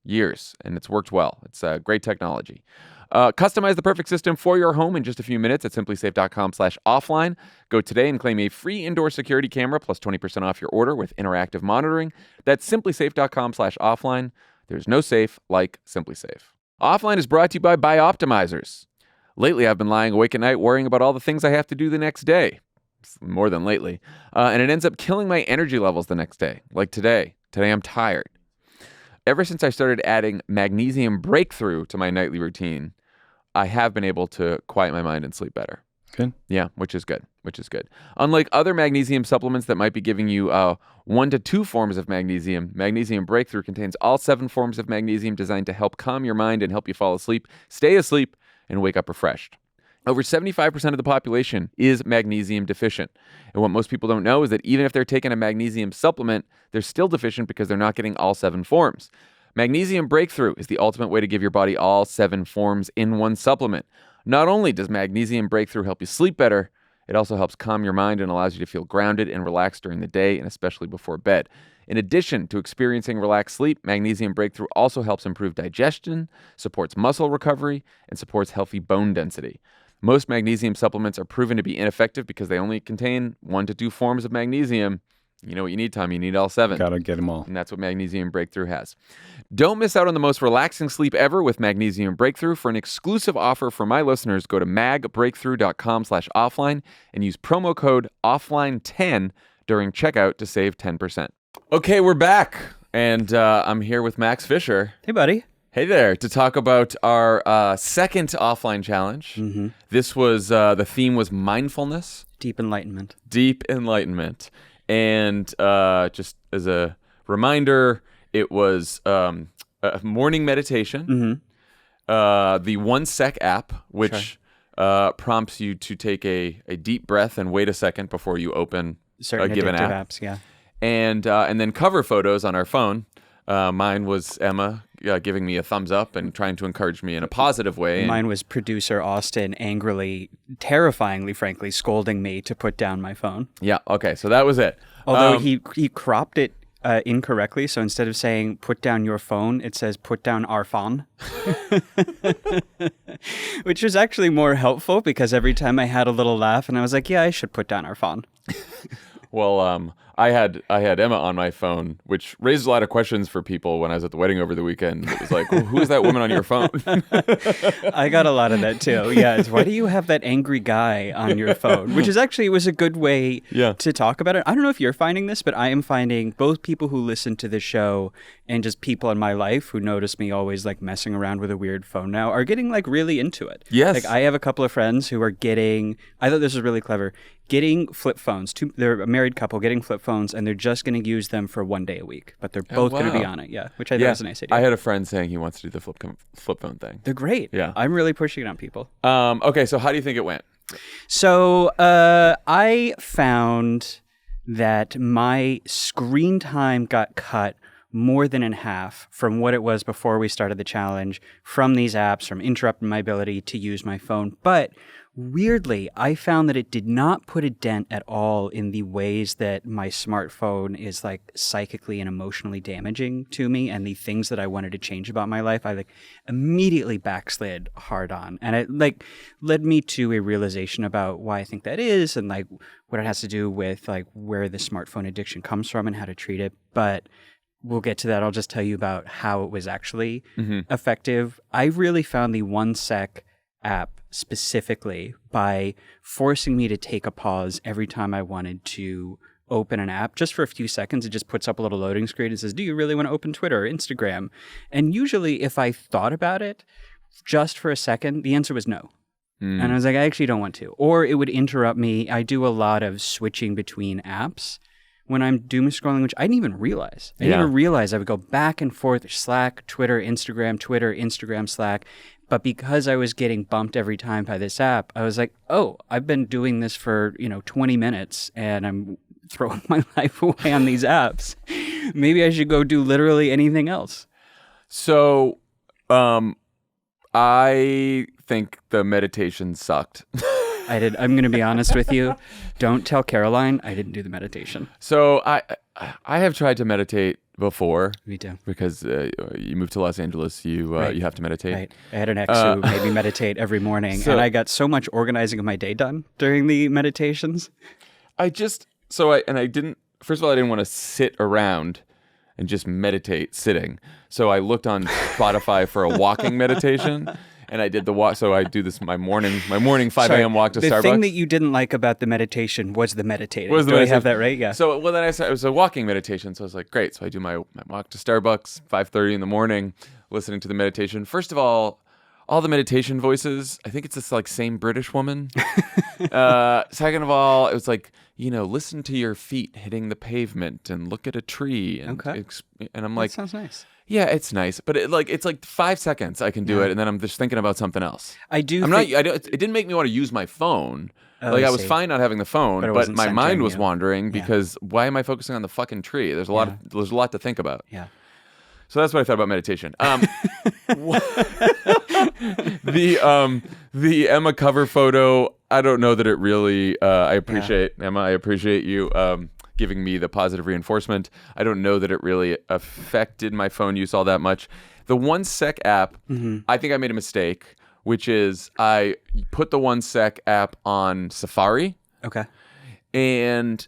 And it's worked well. It's great technology. Customize the perfect system for your home in just a few minutes at simplysafe.com/offline. Go today and claim a free indoor security camera plus 20% off your order with interactive monitoring. That's simplysafe.com/offline. There's no safe like SimpliSafe. Offline is brought to you by Bioptimizers. Lately, I've been lying awake at night worrying about all the things I have to do the next day. More than lately. And it ends up killing my energy levels the next day. Like today. Today I'm tired. Ever since I started adding magnesium breakthrough to my nightly routine, I have been able to quiet my mind and sleep better. Good. Yeah, which is good. Unlike other magnesium supplements that might be giving you 1 to 2 forms of magnesium, Magnesium Breakthrough contains all 7 forms of magnesium designed to help calm your mind and help you fall asleep, stay asleep, and wake up refreshed. Over 75% of the population is magnesium deficient. And what most people don't know is that even if they're taking a magnesium supplement, they're still deficient because they're not getting all 7 forms. Magnesium Breakthrough is the ultimate way to give your body all 7 forms in one supplement. Not only does Magnesium Breakthrough help you sleep better, it also helps calm your mind and allows you to feel grounded and relaxed during the day and especially before bed. In addition to experiencing relaxed sleep, Magnesium Breakthrough also helps improve digestion, supports muscle recovery, and supports healthy bone density. Most magnesium supplements are proven to be ineffective because they only contain 1 to 2 forms of magnesium. You know what you need, Tom. You need all 7. Gotta get them all. And that's what Magnesium Breakthrough has. Don't miss out on the most relaxing sleep ever with Magnesium Breakthrough. For an exclusive offer for my listeners, go to magbreakthrough.com/offline and use promo code offline10 during checkout to save 10%. Okay, we're back. And I'm here with Max Fisher. Hey, buddy. Hey there, to talk about our second offline challenge. Mm-hmm. This was, the theme was mindfulness. Deep enlightenment. And just as a reminder, it was a morning meditation, the 1 Sec app, which prompts you to take a deep breath and wait a second before you open Certain a given addictive app. apps, yeah. And then cover photos on our phone. Mine was Emma giving me a thumbs up and trying to encourage me in a positive way. Mine was producer Austin angrily, terrifyingly, frankly, scolding me to put down my phone. Yeah, okay, so that was it. Although he cropped it incorrectly, so instead of saying put down your phone, it says put down our phone. Which was actually more helpful because every time I had a little laugh and I was like, yeah, I should put down our phone. Well, I had Emma on my phone, which raised a lot of questions for people when I was at the wedding over the weekend. It was like, well, who is that woman on your phone? I got a lot of that too. Yeah, it's, why do you have that angry guy on your phone? Which is actually, it was a good way to talk about it. I don't know if you're finding this, but I am finding both people who listen to the show and just people in my life who notice me always like messing around with a weird phone now are getting like really into it. Yes. Like I have a couple of friends who are getting, I thought this was really clever, getting flip phones. They're a married couple getting flip phones, and they're just going to use them for 1 day a week. But they're both going to be on it, which I thought was a nice idea. I had a friend saying he wants to do the flip phone thing. They're great. Yeah. I'm really pushing it on people. Okay, so how do you think it went? So I found that my screen time got cut more than in half from what it was before we started the challenge, from these apps, from interrupting my ability to use my phone. But weirdly, I found that it did not put a dent at all in the ways that my smartphone is like psychically and emotionally damaging to me, and the things that I wanted to change about my life, I like immediately backslid hard on. And it like led me to a realization about why I think that is, and like what it has to do with like where the smartphone addiction comes from and how to treat it. But we'll get to that. I'll just tell you about how it was actually effective. I really found the 1 Sec app specifically by forcing me to take a pause every time I wanted to open an app. Just for a few seconds, it just puts up a little loading screen and says, do you really want to open Twitter or Instagram? And usually if I thought about it just for a second, the answer was no. And I was like, I actually don't want to. Or it would interrupt me. I do a lot of switching between apps when I'm doom scrolling, which I didn't even realize. I didn't even realize I would go back and forth, Slack, Twitter, Instagram, Slack. But because I was getting bumped every time by this app, I was like, oh, I've been doing this for, 20 minutes and I'm throwing my life away on these apps. Maybe I should go do literally anything else. So, I think the meditation sucked. I'm going to be honest with you. Don't tell Caroline I didn't do the meditation. So I have tried to meditate before. Me too. Because you moved to Los Angeles, you have to meditate. Right. I had an ex who made me meditate every morning, and I got so much organizing of my day done during the meditations. I didn't want to sit around and just meditate sitting. So I looked on Spotify for a walking meditation. and I did the walk. So I do this my morning 5 a.m. walk to the Starbucks. thing that you didn't like about the meditation was the meditating. Was the Do I meditation. have that right? Yeah. So well, then it was a walking meditation. So I was like, great. So I do my walk to Starbucks, 5:30 in the morning, listening to the meditation. First of all the meditation voices, I think it's this like same British woman. Second of all, it was like, listen to your feet hitting the pavement and look at a tree. And, Okay. And I'm That like, sounds nice. yeah, it's nice, but it's like 5 seconds I can do it, and then I'm just thinking about something else. I do. It didn't make me want to use my phone. Oh, Like I I was see. fine not having the phone, But it but wasn't my mind centering was you. wandering Yeah. because why am I focusing on the fucking tree? There's a lot to think about. Yeah. So that's what I thought about meditation. The Emma cover photo, I don't know that it really. I appreciate Emma. I appreciate you giving me the positive reinforcement. I don't know that it really affected my phone use all that much. The 1 Sec app, I think I made a mistake, which is I put the 1 Sec app on Safari, Okay. and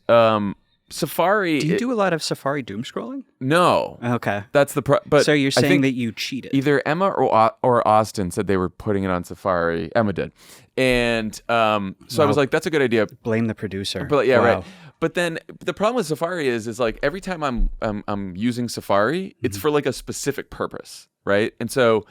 Safari. Do you do a lot of Safari doom scrolling? No. Okay. That's the but So you're I saying think that you cheated? either Emma or Austin said they were putting it on Safari. Emma did, and so I was like, "That's a good idea." Blame the producer. But yeah, Wow. right. But then the problem with Safari is like every time I'm using Safari, it's for like a specific purpose, right? And so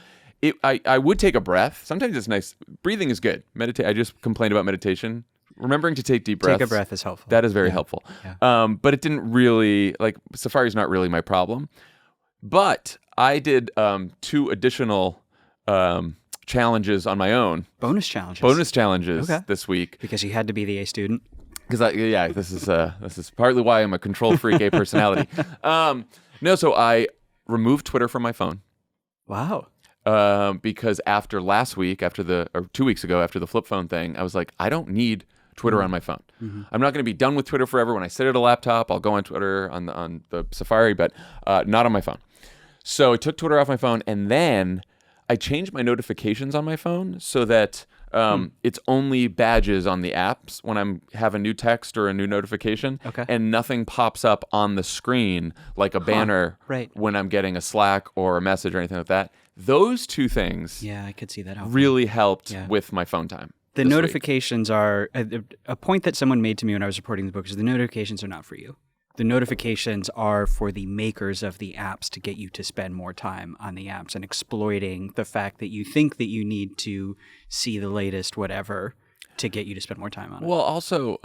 I would take a breath. Sometimes it's nice. Breathing is good. Meditate. I just complained about meditation. Remembering to take deep breaths. Take a breath is helpful. That is very helpful. Yeah. But it didn't really, like, Safari's not really my problem. But I did 2 additional challenges on my own. Bonus challenges. Okay. This week. Because you had to be the A student. Because this is partly why I'm a control freak, A personality. So I removed Twitter from my phone. Wow. Because after 2 weeks ago, after the flip phone thing, I was like, I don't need Twitter on my phone. I'm not going to be done with Twitter forever. When I sit at a laptop, I'll go on Twitter on the Safari, but not on my phone. So I took Twitter off my phone, and then I changed my notifications on my phone so that it's only badges on the apps when I have a new text or a new notification, and nothing pops up on the screen like a banner when I'm getting a Slack or a message or anything like that. Those 2 things I could see that helping. really helped with my phone time. The notifications are a point that someone made to me when I was reporting the book is the notifications are not for you. The notifications are for the makers of the apps to get you to spend more time on the apps and exploiting the fact that you think that you need to see the latest whatever to get you to spend more time on it. Well, also,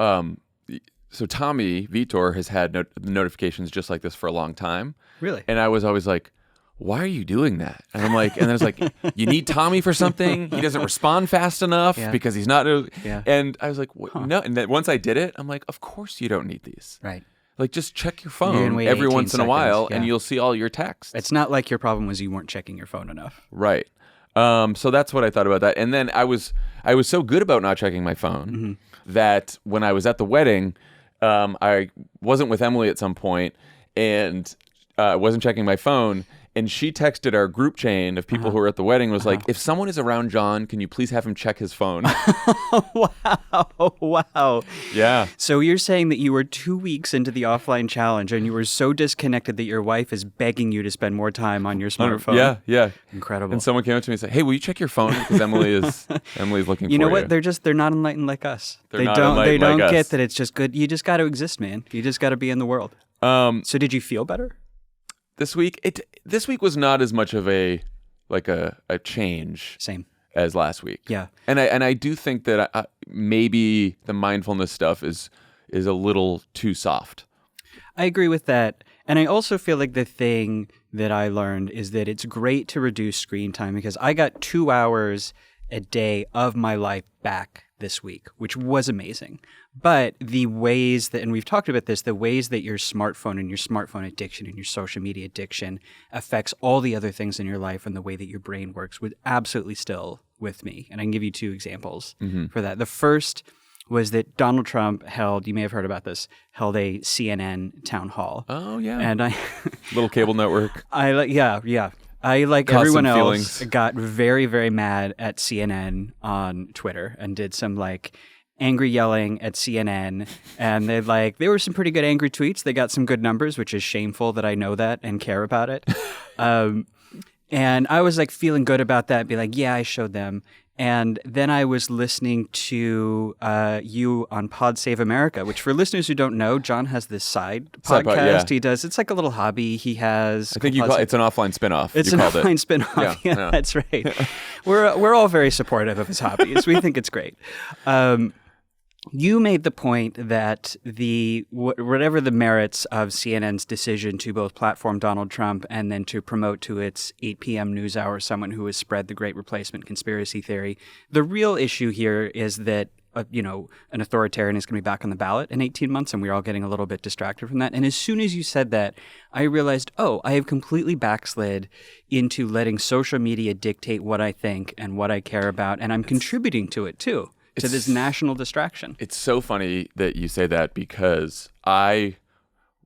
so Tommy Vietor has had notifications just like this for a long time. Really? And I was always like, why are you doing that? And I'm like, and then it's like, you need Tommy for something. He doesn't respond fast enough because he's not. And I was like, no. And then once I did it, I'm like, of course you don't need these. Right. Like, just check your You're gonna phone wait every 18 once in a while, seconds, and you'll see all your texts. It's not like your problem was you weren't checking your phone enough. Right. So that's what I thought about that. And then I was so good about not checking my phone that when I was at the wedding, I wasn't with Emily at some point, and I wasn't checking my phone. And she texted our group chain of people who were at the wedding, was like, if someone is around Jon, can you please have him check his phone? Wow. Yeah. So you're saying that you were 2 weeks into the offline challenge and you were so disconnected that your wife is begging you to spend more time on your smartphone. Yeah. Incredible. And someone came up to me and said, hey, will you check your phone? Because Emily's looking for you. You know what? They're not enlightened like us. They don't get that it's just good. You just got to exist, man. You just got to be in the world. So did you feel better? This week was not as much of a change as last week. Yeah. And I do think that maybe the mindfulness stuff is a little too soft. I agree with that. And I also feel like the thing that I learned is that it's great to reduce screen time because I got 2 hours a day of my life back this week, which was amazing. But the ways that, and we've talked about this, the ways that your smartphone and your smartphone addiction and your social media addiction affects all the other things in your life and the way that your brain works was absolutely still with me. And I can give you 2 examples for that. The first was that Donald Trump you may have heard about this, held a CNN town hall. Oh, yeah. And Little cable network. I like Caused everyone some else feelings. got very, very mad at CNN on Twitter and did some angry yelling at CNN. And there were some pretty good angry tweets. They got some good numbers, which is shameful that I know that and care about it. And I was like feeling good about that, be like, yeah, I showed them. And then I was listening to you on Pod Save America, which for listeners who don't know, Jon has this side podcast he does. It's like a little hobby he has. I think you call it's an offline spinoff. It's an offline spinoff. Yeah, that's right. We're all very supportive of his hobbies. We think it's great. You made the point that whatever the merits of CNN's decision to both platform Donald Trump and then to promote to its 8 p.m. news hour someone who has spread the Great Replacement conspiracy theory, the real issue here is that an authoritarian is going to be back on the ballot in 18 months, and we're all getting a little bit distracted from that. And as soon as you said that, I realized, I have completely backslid into letting social media dictate what I think and what I care about, and I'm contributing to it too. To this national distraction. It's so funny that you say that because I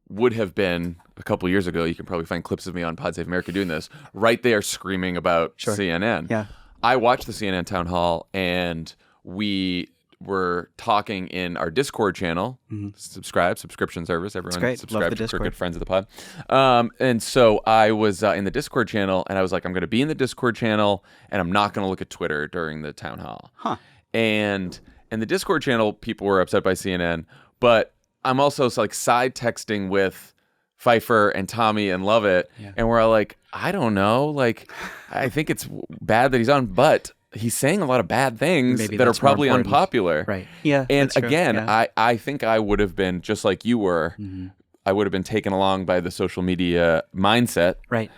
would have been a couple years ago, you can probably find clips of me on Pod Save America doing this, right there screaming about CNN. Yeah. I watched the CNN town hall and we were talking in our Discord channel, subscription service, everyone subscribe to Crooked Friends of the Pod. And so I was in the Discord channel and I was like, I'm going to be in the Discord channel and I'm not going to look at Twitter during the town hall. Huh. And in the Discord channel, people were upset by CNN, but I'm also like side texting with Pfeiffer and Tommy and Lovett, and we're all like, I don't know, like, I think it's bad that he's on, but he's saying a lot of bad things that are probably unpopular. Right. Yeah. And again, I think I would have been just like you were. I would have been taken along by the social media mindset. Right.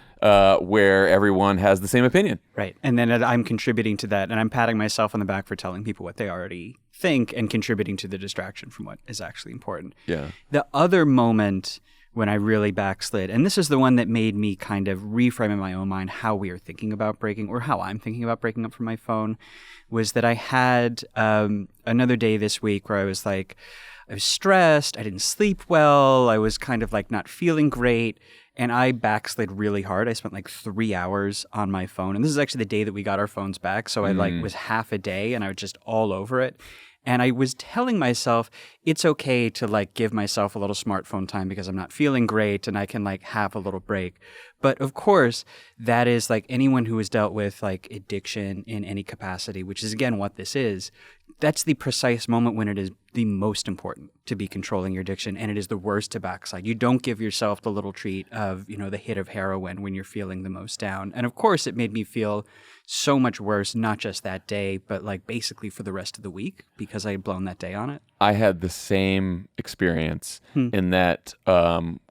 Where everyone has the same opinion. Right. And then I'm contributing to that, and I'm patting myself on the back for telling people what they already think and contributing to the distraction from what is actually important. Yeah. The other moment when I really backslid, and this is the one that made me kind of reframe in my own mind how we are thinking about breaking, or how I'm thinking about breaking up from my phone, was that I had another day this week where I was like, I was stressed, I didn't sleep well, I was kind of like not feeling great. And I backslid really hard. I spent like 3 hours on my phone. And this is actually the day that we got our phones back. So I was half a day and I was just all over it. And I was telling myself it's okay to like give myself a little smartphone time because I'm not feeling great and I can like have a little break. But of course, that is like anyone who has dealt with like addiction in any capacity, which is again what this is. That's the precise moment when it is the most important to be controlling your addiction, and it is the worst to backslide. You don't give yourself the little treat of, the hit of heroin when you're feeling the most down. And of course, it made me feel so much worse, not just that day, but like basically for the rest of the week because I had blown that day on it. I had the same experience in that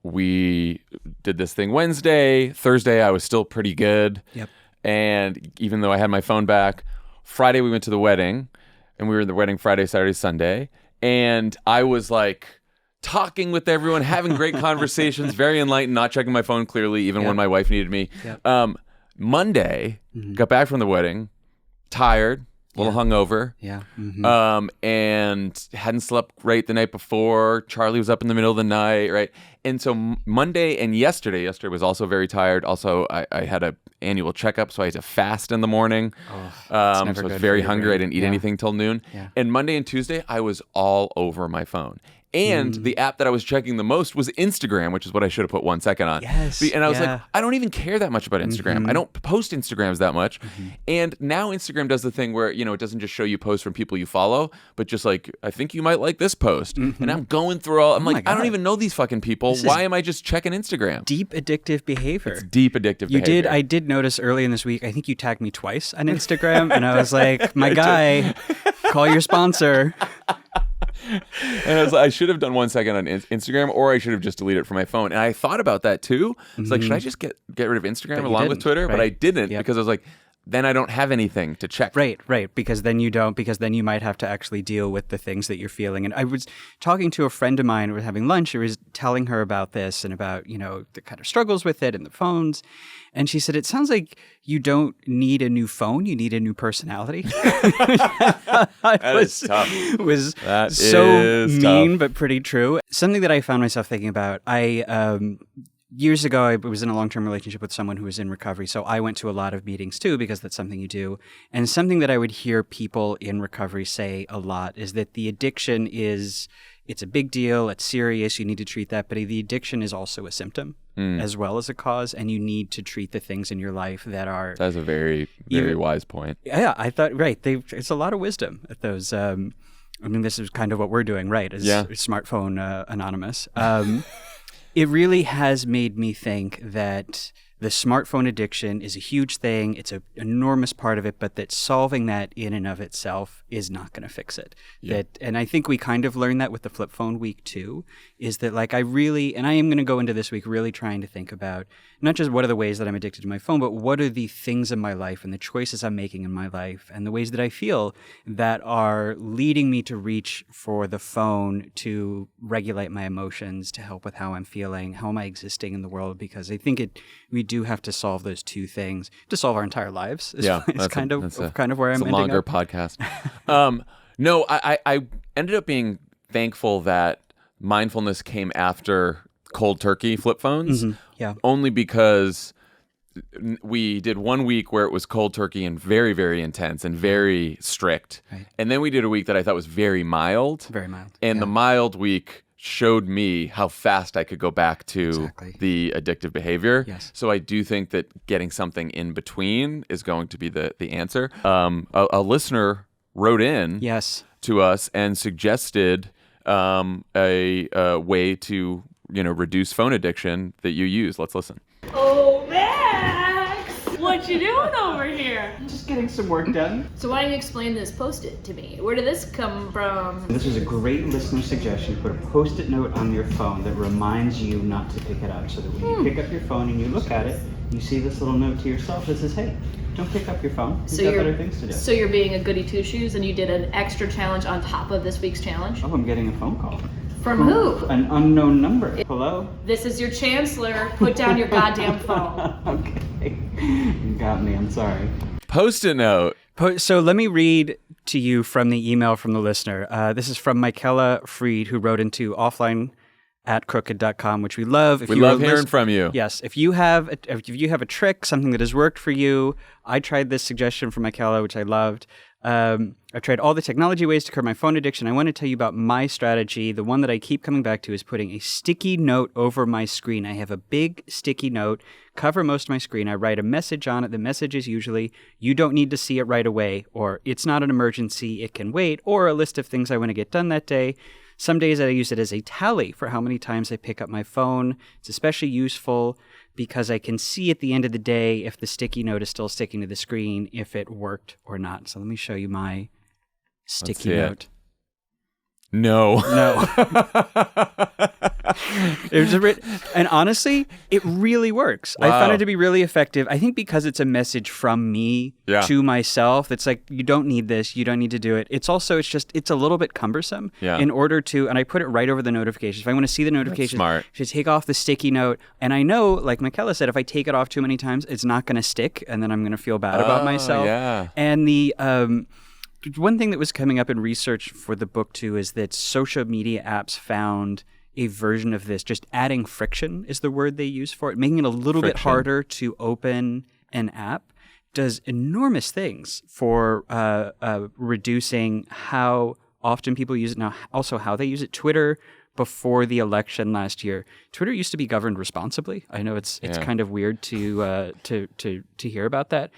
we did this thing Wednesday. Thursday, I was still pretty good. Yep. And even though I had my phone back, Friday we went to the wedding, and we were in the wedding Friday, Saturday, Sunday. And I was like talking with everyone, having great conversations, very enlightened, not checking my phone clearly, even when my wife needed me. Yep. Monday, got back from the wedding, tired, a little hungover. Yeah. And hadn't slept right the night before. Charlie was up in the middle of the night, right? And so Monday and yesterday was also very tired. Also, I had a annual checkup, so I had to fast in the morning. So I was very hungry. I didn't eat anything till noon. Yeah. And Monday and Tuesday, I was all over my phone. And the app that I was checking the most was Instagram, which is what I should have put 1 second on. Yes. And I was like, I don't even care that much about Instagram. I don't post Instagrams that much. And now Instagram does the thing where, it doesn't just show you posts from people you follow, but just like, I think you might like this post. And I'm going through I'm like, I don't even know these fucking people. Why am I just checking Instagram? Deep addictive behavior. It's deep addictive behavior. I did notice early in this week, I think you tagged me twice on Instagram, and I was like, my guy, call your sponsor. And I should have done 1 second on Instagram, or I should have just deleted it from my phone. And I thought about that too. It's like, should I just get rid of Instagram along with Twitter? Right. But I didn't because I was like, then I don't have anything to check. Right. Because then you might have to actually deal with the things that you're feeling. And I was talking to a friend of mine, we were having lunch, I was telling her about this and about, the kind of struggles with it and the phones. And she said, it sounds like you don't need a new phone, you need a new personality. That is tough. Was that so is mean, tough. but pretty true. Something that I found myself thinking about, years ago, I was in a long-term relationship with someone who was in recovery, so I went to a lot of meetings too because that's something you do. And something that I would hear people in recovery say a lot is that the addiction is it's a big deal, it's serious, you need to treat that, but the addiction is also a symptom as well as a cause, and you need to treat the things in your life that are... That's a very, very wise point. Yeah, I thought, right, it's a lot of wisdom at those... I mean, this is kind of what we're doing, right, as Smartphone Anonymous. It really has made me think that the smartphone addiction is a huge thing. It's an enormous part of it, but that solving that in and of itself is not going to fix it. Yeah. And I think we kind of learned that with the flip phone week too, is that like I am going to go into this week really trying to think about not just what are the ways that I'm addicted to my phone, but what are the things in my life and the choices I'm making in my life and the ways that I feel that are leading me to reach for the phone to regulate my emotions, to help with how I'm feeling, how am I existing in the world, because I think we do have to solve those two things to solve our entire lives. It's kind of where I'm ending up. It's a longer podcast. No, I ended up being thankful that mindfulness came after cold turkey flip phones. Mm-hmm. Yeah. Only because we did 1 week where it was cold turkey and very, very intense and very strict. Right. And then we did a week that I thought was very mild. Very mild. And the mild week showed me how fast I could go back to the addictive behavior. Yes. So I do think that getting something in between is going to be the answer. A listener wrote in to us and suggested a way to reduce phone addiction that you use. Let's listen. Oh, Max! What you doing over here? Just getting some work done. So why don't you explain this Post-it to me? Where did this come from? This is a great listener suggestion. Put a Post-it note on your phone that reminds you not to pick it up, so that when you pick up your phone and you look at it, you see this little note to yourself that says, hey, don't pick up your phone. You've got better things to do. So you're being a goody two-shoes and you did an extra challenge on top of this week's challenge? Oh, I'm getting a phone call. From who? An unknown number. Hello? This is your chancellor. Put down your goddamn phone. Okay. You got me. I'm sorry. Post-it note. So let me read to you from the email from the listener. This is from Michaela Freed, who wrote into offline@crooked.com, which we love. We love hearing from you. Yes. If you have a trick, something that has worked for you, I tried this suggestion from Michaela, which I loved. I've tried all the technology ways to curb my phone addiction. I want to tell you about my strategy. The one that I keep coming back to is putting a sticky note over my screen. I have a big sticky note, cover most of my screen. I write a message on it. The message is usually, you don't need to see it right away, or it's not an emergency, it can wait, or a list of things I want to get done that day. Some days I use it as a tally for how many times I pick up my phone. It's especially useful because I can see at the end of the day if the sticky note is still sticking to the screen, if it worked or not. So let me show you my sticky note. No. It was and honestly, it really works. Wow. I found it to be really effective. I think because it's a message from me to myself. It's like, you don't need this. You don't need to do it. It's a little bit cumbersome in order to, and I put it right over the notifications. If I want to see the notifications, I should take off the sticky note. And I know, like Michaela said, if I take it off too many times, it's not going to stick. And then I'm going to feel bad about myself. Yeah. And the, one thing that was coming up in research for the book too is that social media apps found a version of this, just adding friction is the word they use for it, making it a little bit harder to open an app, does enormous things for reducing how often people use it now, also how they use it. Twitter, before the election last year, Twitter used to be governed responsibly. I know it's kind of weird to hear about that.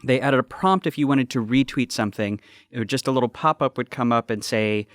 They added a prompt if you wanted to retweet something. Just a little pop-up would come up and say,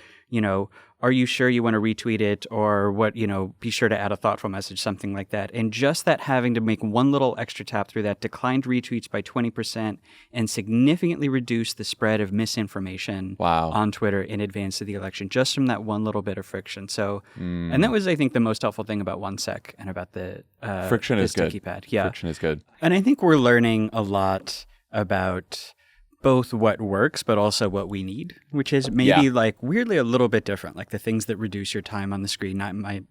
are you sure you want to retweet it, or what, be sure to add a thoughtful message, something like that. And just that having to make one little extra tap through that declined retweets by 20% and significantly reduced the spread of misinformation on Twitter in advance of the election, just from that one little bit of friction. So, and that was, I think, the most helpful thing about OneSec and about the friction is sticky good. pad. Yeah. Friction is good. And I think we're learning a lot about both what works, but also what we need, which is maybe like weirdly a little bit different. Like the things that reduce your time on the screen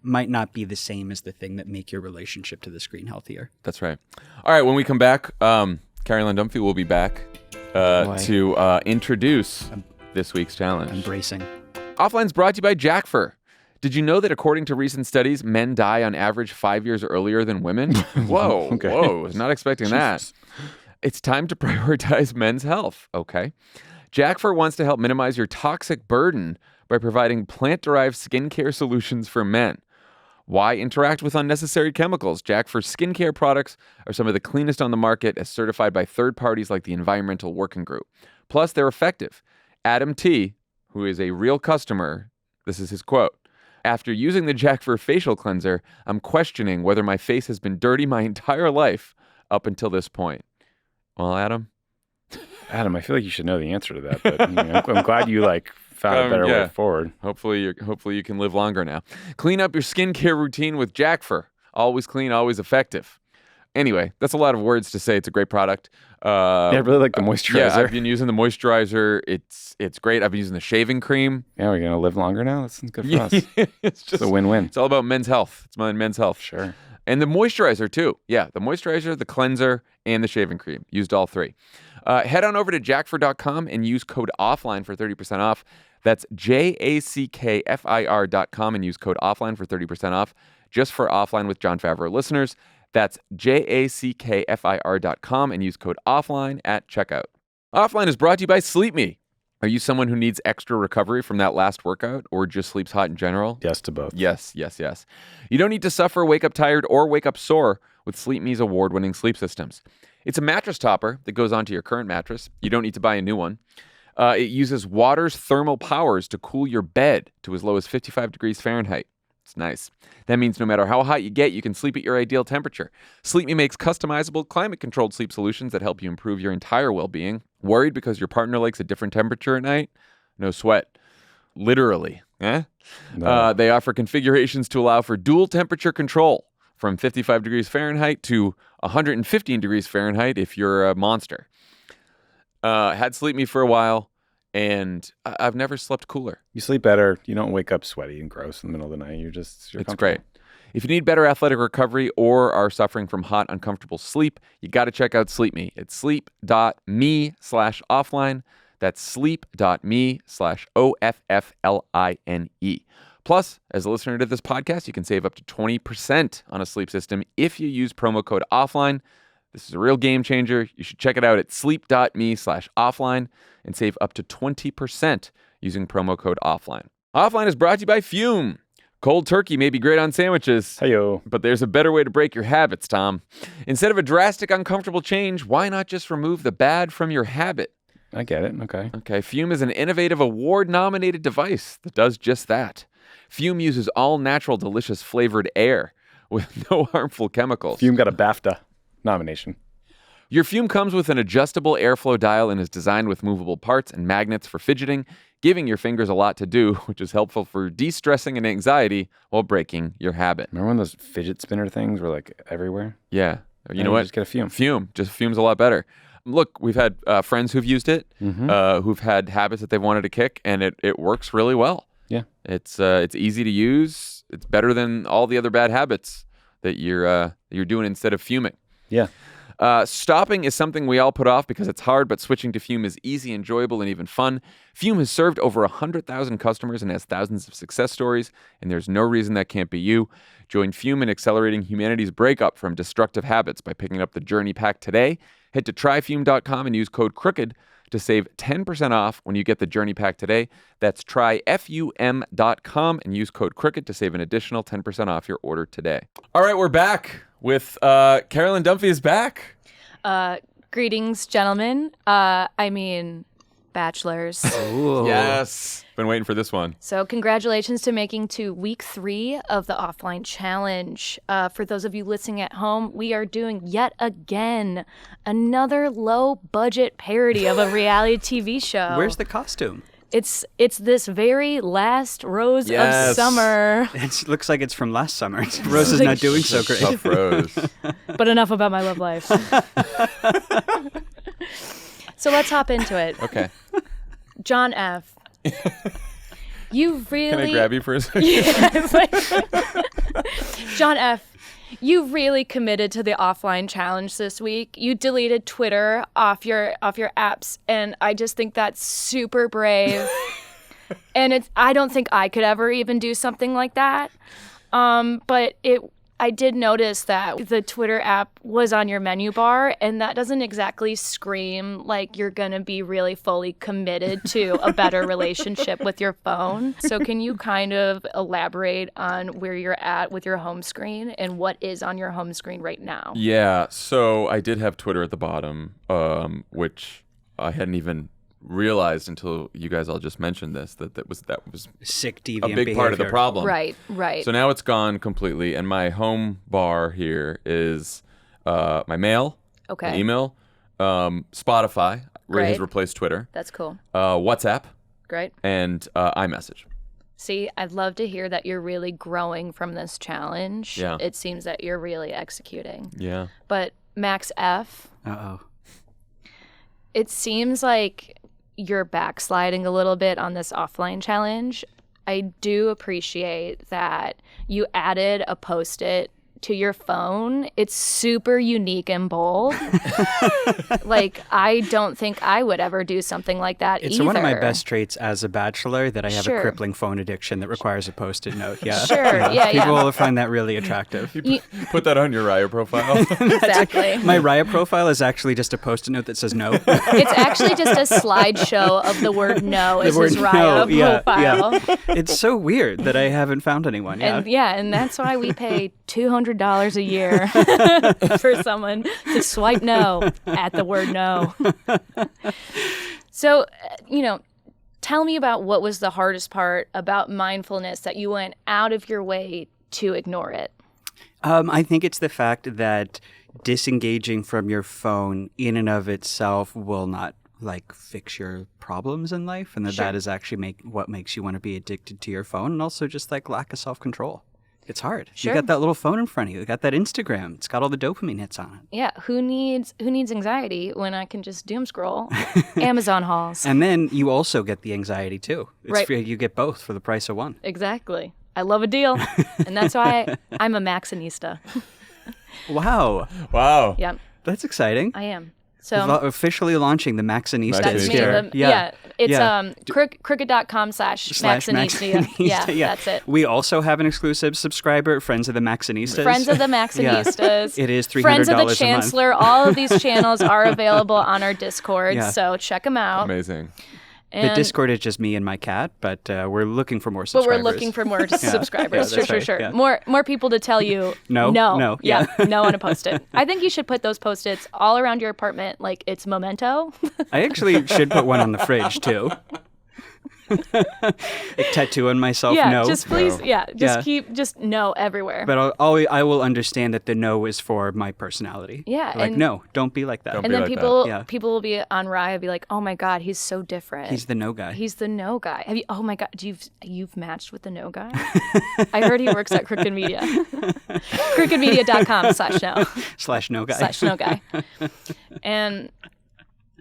might not be the same as the thing that make your relationship to the screen healthier. That's right. All right, when we come back, Caroline Dunphy will be back to introduce this week's challenge. I'm bracing. Offline's brought to you by Jackfer. Did you know that according to recent studies, men die on average 5 years earlier than women? Whoa, whoa, was not expecting that. It's time to prioritize men's health, okay? Jackfer wants to help minimize your toxic burden by providing plant-derived skincare solutions for men. Why interact with unnecessary chemicals? Jackfur skincare products are some of the cleanest on the market, as certified by third parties like the Environmental Working Group. Plus, they're effective. Adam T., who is a real customer, this is his quote: "After using the Jackfur facial cleanser, I'm questioning whether my face has been dirty my entire life up until this point." Well, Adam, Adam, I feel like you should know the answer to that, but I'm glad you found a better way forward. Hopefully you can live longer now. Clean up your skincare routine with Jackfur. Always clean, always effective. Anyway, that's a lot of words to say it's a great product. I really like the moisturizer. Yeah, I've been using the moisturizer. It's great. I've been using the shaving cream. Yeah, we're gonna live longer now. That's good for us. It's just a win-win. It's all about men's health. It's my men's health. Sure. And the moisturizer too. Yeah, the moisturizer, the cleanser, and the shaving cream. Used all three. Head on over to jackfur.com and use code OFFLINE for 30% off. That's jackfir.com and use code OFFLINE for 30% off. Just for Offline with Jon Favreau listeners. That's jackfir.com and use code OFFLINE at checkout. Offline is brought to you by Sleep Me. Are you someone who needs extra recovery from that last workout or just sleeps hot in general? Yes to both. Yes. You don't need to suffer, wake up tired, or wake up sore with Sleep Me's award-winning sleep systems. It's a mattress topper that goes onto your current mattress. You don't need to buy a new one. It uses water's thermal powers to cool your bed to as low as 55 degrees Fahrenheit. It's nice. That means no matter how hot you get, you can sleep at your ideal temperature. Sleep Me makes customizable, climate-controlled sleep solutions that help you improve your entire well-being. Worried because your partner likes a different temperature at night? No sweat. Literally. No. They offer configurations to allow for dual temperature control from 55 degrees Fahrenheit to 115 degrees Fahrenheit if you're a monster. Had Sleep Me for a while, and I've never slept cooler. You sleep better. You don't wake up sweaty and gross in the middle of the night. It's great. If you need better athletic recovery or are suffering from hot, uncomfortable sleep, you got to check out Sleep Me. It's sleep.me/offline. That's sleep.me/OFFLINE. Plus, as a listener to this podcast, you can save up to 20% on a sleep system if you use promo code OFFLINE. This is a real game changer. You should check it out at sleep.me/offline and save up to 20% using promo code OFFLINE. Offline is brought to you by Fume. Cold turkey may be great on sandwiches, Hey-yo. but there's a better way to break your habits, Tom. Instead of a drastic, uncomfortable change, why not just remove the bad from your habit? I get it. Okay. Fume is an innovative award-nominated device that does just that. Fume uses all-natural, delicious flavored air with no harmful chemicals. Fume got a BAFTA nomination. Your Fume comes with an adjustable airflow dial and is designed with movable parts and magnets for fidgeting, giving your fingers a lot to do, which is helpful for de-stressing and anxiety while breaking your habit. Remember when those fidget spinner things were everywhere? Yeah. You know what? Just get a Fume. Fume's a lot better. Look, we've had friends who've used it, who've had habits that they've wanted to kick, and it works really well. Yeah. It's easy to use. It's better than all the other bad habits that you're doing instead of fuming. Yeah. Stopping is something we all put off because it's hard, but switching to Fume is easy, enjoyable, and even fun. Fume has served over 100,000 customers and has thousands of success stories, and there's no reason that can't be you. Join Fume in accelerating humanity's breakup from destructive habits by picking up the Journey Pack today. Head to tryfume.com and use code CROOKED to save 10% off when you get the Journey Pack today. That's tryfum.com and use code CROOKED to save an additional 10% off your order today. All right, we're back with Carolyn Dunphy is back. Greetings, gentlemen. Bachelors. Ooh. Yes. Been waiting for this one. So congratulations to making to week 3 of the Offline Challenge. For those of you listening at home, we are doing yet again another low-budget parody of a reality TV show. Where's the costume? It's this very last rose of summer. It looks like it's from last summer. Rose is not doing so great. Tough Rose. But enough about my love life. So let's hop into it. Okay. John F. You really... Can I grab you for a second? Yeah, John F., you really committed to the Offline Challenge this week. You deleted Twitter off your apps, and I just think that's super brave. And I don't think I could ever even do something like that. But I did notice that the Twitter app was on your menu bar, and that doesn't exactly scream like you're going to be really fully committed to a better relationship with your phone. So can you kind of elaborate on where you're at with your home screen and what is on your home screen right now? Yeah, so I did have Twitter at the bottom, which I hadn't even realized until you guys all just mentioned this, that was Sick deviant a big behavior. part of the problem. Right. So now it's gone completely, and my home bar here is my mail, Okay. my email, Spotify has Great. replaced Twitter, That's cool. WhatsApp, Great. and iMessage. See, I'd love to hear that you're really growing from this challenge. Yeah. It seems that you're really executing. Yeah. But Max F, Uh-oh. it seems like you're backsliding a little bit on this offline challenge. I do appreciate that you added a Post-it to your phone. It's super unique and bold. Like, I don't think I would ever do something like that It's either. one of my best traits as a bachelor that I have Sure. a crippling phone addiction that requires a Post-it note. Yeah. Sure, yeah. People will find that really attractive. Put that on your Raya profile. Exactly. My Raya profile is actually just a Post-it note that says no. It's actually just a slideshow of the word no as his no, Raya yeah, profile. yeah. It's so weird that I haven't found anyone. Yeah. And that's why we pay $200 a year for someone to swipe no at the word no. So, tell me about what was the hardest part about mindfulness that you went out of your way to ignore it. I think it's the fact that disengaging from your phone in and of itself will not fix your problems in life, and that is actually what makes you want to be addicted to your phone, and also just lack of self-control. It's hard. Sure. You got that little phone in front of you. You got that Instagram. It's got all the dopamine hits on it. Yeah, who needs anxiety when I can just doom scroll Amazon hauls? And then you also get the anxiety too. Right. You get both for the price of one. Exactly. I love a deal, and that's why I'm a Maxinista. Wow. Wow. Yep, That's exciting. I am. So Officially launching the Maxinista that's me. here. It's crooked.com/Maxinista. Yeah, that's it. We also have an exclusive subscriber, Friends of the Maxinistas. Friends of the Maxinistas. It is $300 Friends of the a month. Chancellor. All of these channels are available on our Discord, Yeah. so check them out. Amazing. The And- Discord is just me and my cat, but we're looking for more But subscribers. we're looking for more subscribers. Yeah, that's Sure. right, yeah. More people to tell you No, no, Yeah, yeah. no on a Post-it. I think you should put those Post-its all around your apartment like it's Memento. I actually should put one on the fridge, too. Tattooing myself yeah, no. just please, Yeah. keep no everywhere. But I will understand that the no is for my personality. Yeah, and- no, don't be like that. Don't and be then like people Yeah. people will be on Raya be like, oh my god, he's so different. He's the no guy. He's the no guy. Have you? Oh my god, you've matched with the no guy? I heard he works at Crooked Media. crookedmedia.com/no /no guy. /no guy. And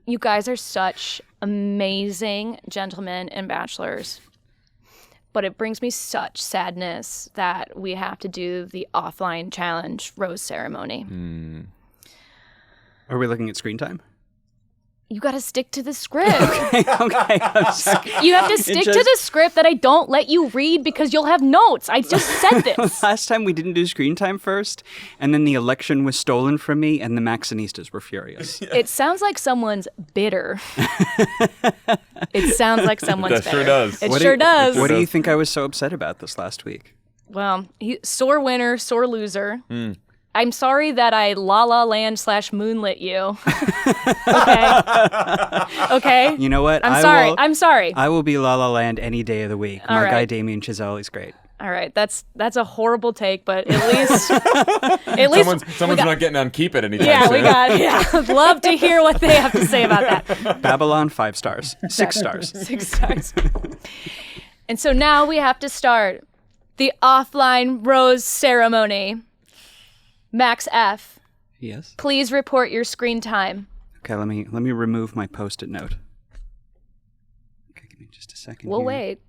you guys are such amazing gentlemen and bachelors. But it brings me such sadness that we have to do the offline challenge rose ceremony. Are we looking at screen time? You got to stick to the script. Okay, I'm sorry. You have to stick to the script that I don't let you read because you'll have notes. I just said this. Last time we didn't do screen time first, and then the election was stolen from me, and the Maxinistas were furious. It sounds like someone's bitter. It sounds like someone's That bitter. sure does. It sure does. What do you think I was so upset about this last week? Well, sore winner, sore loser. I'm sorry that I La La Land /moonlit you. Okay. You know what? I'm sorry. I will be La La Land any day of the week. All My right. guy Damien Chazelle is great. All right. That's a horrible take, but at least Someone's not getting on Keep It anytime yeah, soon. I'd love to hear what they have to say about that. Babylon, 5 stars. 6 stars. 6 stars. And so now we have to start the offline rose ceremony. Max F, Yes. please report your screen time. Okay, let me remove my Post-it note. Okay, give me just a second. We'll here. wait.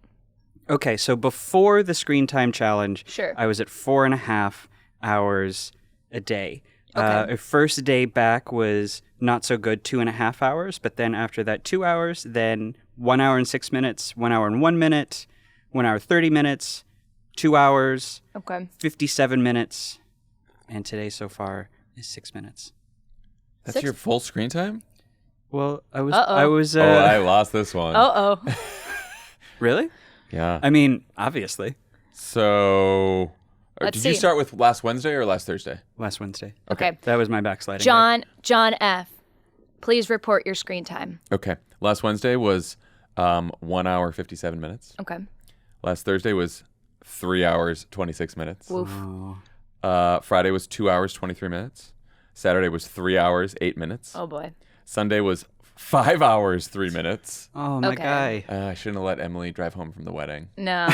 Okay, so before the screen time challenge, Sure. I was at 4.5 hours a day. Okay. First day back was not so good, 2.5 hours, but then after that 2 hours, then 1 hour and 6 minutes, 1 hour and 1 minute, 1 hour 30 minutes, 2 hours, Okay. 57 minutes, and today so far is 6 minutes. That's your full screen time? Well, I was. I lost this one. Really? Yeah. I mean, obviously. So, Let's did you see. start with last Wednesday or last Thursday? Last Wednesday. Okay. That was my backsliding. John F., please report your screen time. Okay. Last Wednesday was 1 hour, 57 minutes. Okay. Last Thursday was 3 hours, 26 minutes. Woof. Friday was 2 hours, 23 minutes. Saturday was 3 hours, 8 minutes. Oh, boy. Sunday was 5 hours, 3 minutes. Oh, my Okay. guy. I shouldn't have let Emily drive home from the wedding. No.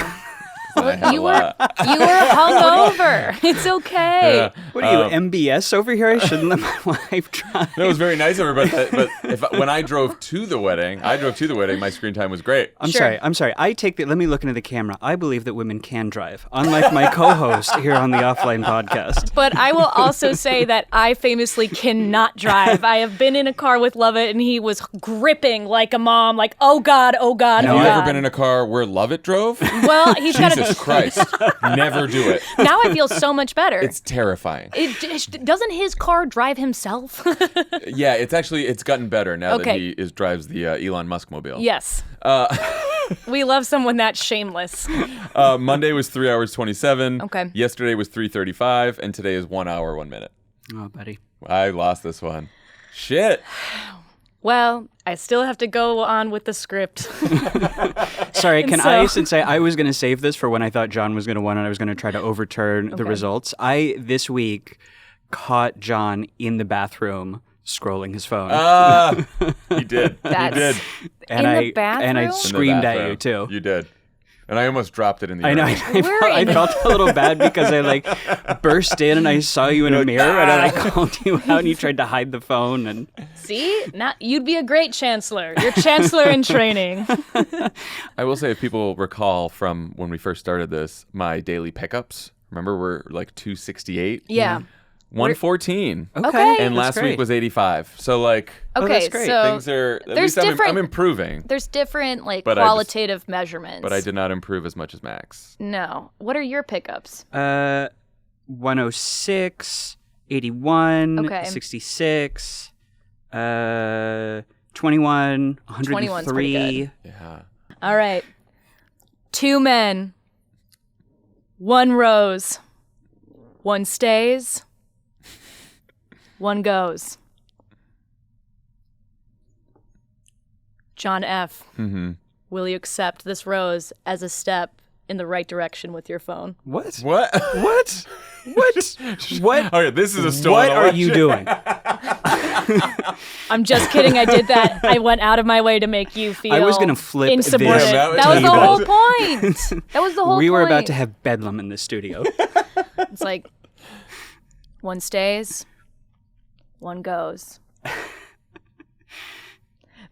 I had You a were lot. hungover. It's okay. Yeah. What are you, MBS over here? I shouldn't let my wife drive. That was very nice of her, but when I drove to the wedding, my screen time was great. I'm Sure. sorry. Let me look into the camera. I believe that women can drive, unlike my co-host here on the Offline podcast. But I will also say that I famously cannot drive. I have been in a car with Lovett, and he was gripping like a mom, like, oh, God, oh, God, Have oh, you God. ever been in a car where Lovett drove? Well, he's got Jesus Christ. Never do it. Now I feel so much better. It's terrifying. Doesn't his car drive himself? Yeah, it's gotten better now that Okay. he drives the Elon Musk mobile. Yes. We love someone that shameless. Monday was 3 hours 27. Okay. Yesterday was 3:35, and today is 1 hour 1 minute. Oh, buddy. I lost this one. Shit. Well, I still have to go on with the script. Sorry, And can so- I say I was going to save this for when I thought John was going to win and I was going to try to overturn the results. I, this week, caught John in the bathroom scrolling his phone. He did. That's- He did. and in I the bathroom? And I In the screamed at bathroom. you, too. You did. And I almost dropped it in the I know. urinal. I felt a little bad because I burst in and I saw you in a mirror and then I called you out and you tried to hide the phone and See? You'd be a great chancellor. You're chancellor in training. I will say, if people recall from when we first started this, my daily pickups, remember, were like 268? Yeah. 114. Okay. And That's last great. week was 85. So, like, Okay, that's great. so things are, at there's least I'm different- improving. there's different But I just- qualitative measurements. But I did not improve as much as Max. No. What are your pickups? 106, 81, Okay. 66, 21, 21's pretty 103. Yeah. All right. 2 men. 1 rose. 1 stays. 1 goes. John F., will you accept this rose as a step in the right direction with your phone? What? What? What? What? What? Okay, this is a stolen What are you doing? I'm just kidding. I did that. I went out of my way to make you feel I was gonna flip insubordinate. this Yeah, That was the table. whole point. That was the whole point. We were about to have bedlam in this studio. It's like 1 stays, 1 goes.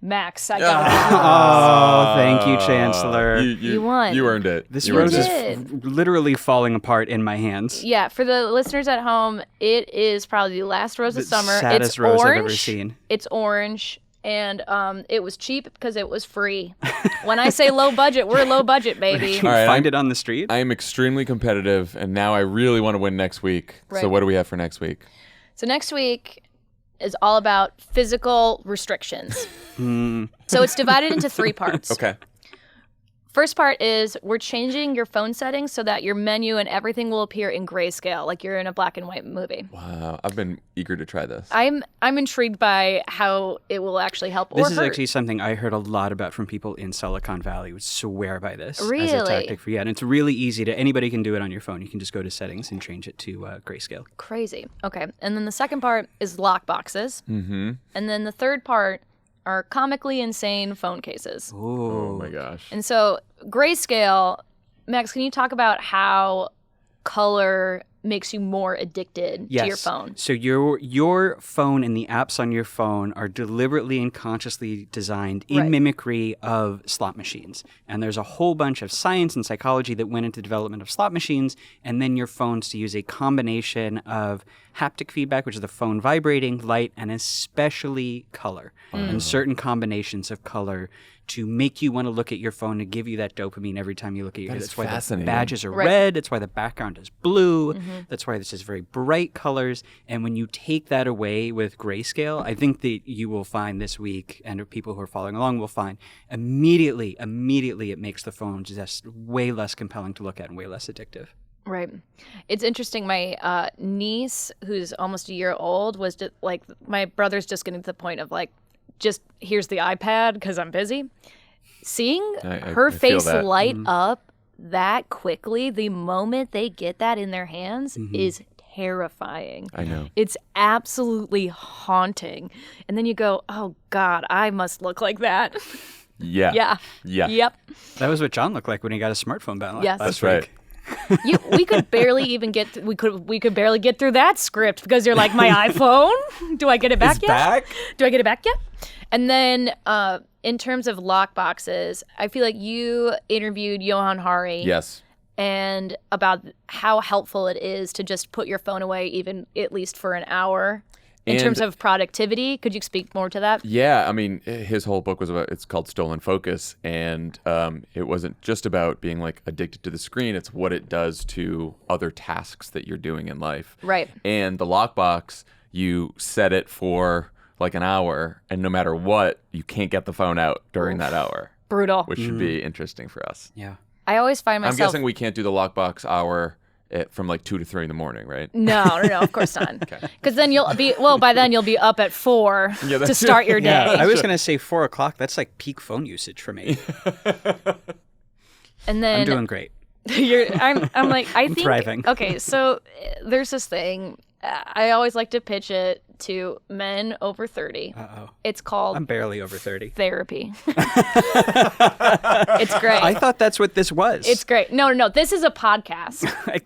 Max, I got it. Oh, thank you, Chancellor. You won. You earned it. This You rose earned is it. literally falling apart in my hands. Yeah, for the listeners at home, it is probably the last rose of The summer. saddest It's rose I've orange. ever seen. It's orange, and it was cheap because it was free. When I say low budget, we're low budget, baby. Can you All right, find it on the street? I am extremely competitive, and now I really want to win next week. Right. So what do we have for next week? So next week is all about physical restrictions. So it's divided into 3 parts. Okay. First part is we're changing your phone settings so that your menu and everything will appear in grayscale, like you're in a black and white movie. Wow. I've been eager to try this. I'm intrigued by how it will actually help or This is hurt. actually something I heard a lot about from people in Silicon Valley, would swear by this as a Really? tactic for and it's really easy to, anybody can do it on your phone. You can just go to settings and change it to grayscale. Crazy. Okay. And then the second part is lock boxes. Mm-hmm. And then the third part are comically insane phone cases. Oh my gosh. And so grayscale, Max, can you talk about how color makes you more addicted to your phone? So your phone and the apps on your phone are deliberately and consciously designed in Right. mimicry of slot machines. And there's a whole bunch of science and psychology that went into the development of slot machines, and then your phones to use a combination of haptic feedback, which is the phone vibrating, light, and especially color. And certain combinations of color to make you want to look at your phone, to give you that dopamine every time you look at your That That's is why fascinating. the badges are Right. red. It's why the background is blue. That's why this is very bright colors. And when you take that away with grayscale, I think that you will find this week, and people who are following along will find immediately it makes the phone just way less compelling to look at and way less addictive. Right. It's interesting. My niece, who's almost a year old, was just, like, my brother's just getting to the point of like, just here's the iPad because I'm busy. Seeing her face light up that quickly the moment they get that in their hands is terrifying. I know. It's absolutely haunting. And then you go, oh God, I must look like that. Yeah. Yep. That was what Jon looked like when he got a smartphone ban Yes. last That's right. week. We could barely even get we could barely get through that script because you're like, my iPhone, do I get it back It's yet? back? Do I get it back yet? And then in terms of lock boxes, I feel like you interviewed Johan Hari. Yes. And about how helpful it is to just put your phone away, even at least for an hour. In terms of productivity, could you speak more to that? Yeah, I mean, his whole book was about, it's called Stolen Focus, and it wasn't just about being like addicted to the screen, it's what it does to other tasks that you're doing in life. Right. And the lockbox, you set it for like an hour, and no matter what, you can't get the phone out during that hour. Brutal. Which should be interesting for us. Yeah. I always find I'm myself... guessing we can't do the lockbox hour from like 2 to 3 in the morning, right? No, of course not. Because then by then you'll be up at 4 to start your day. Yeah, I was going to say 4 o'clock. That's like peak phone usage for me. And then I'm doing great. I'm like, I think, thriving. Okay, so there's this thing. I always like to pitch it to men over 30. Uh-oh. It's called I'm barely over 30. therapy. It's great. I thought that's what this was. It's great. No. This is a podcast.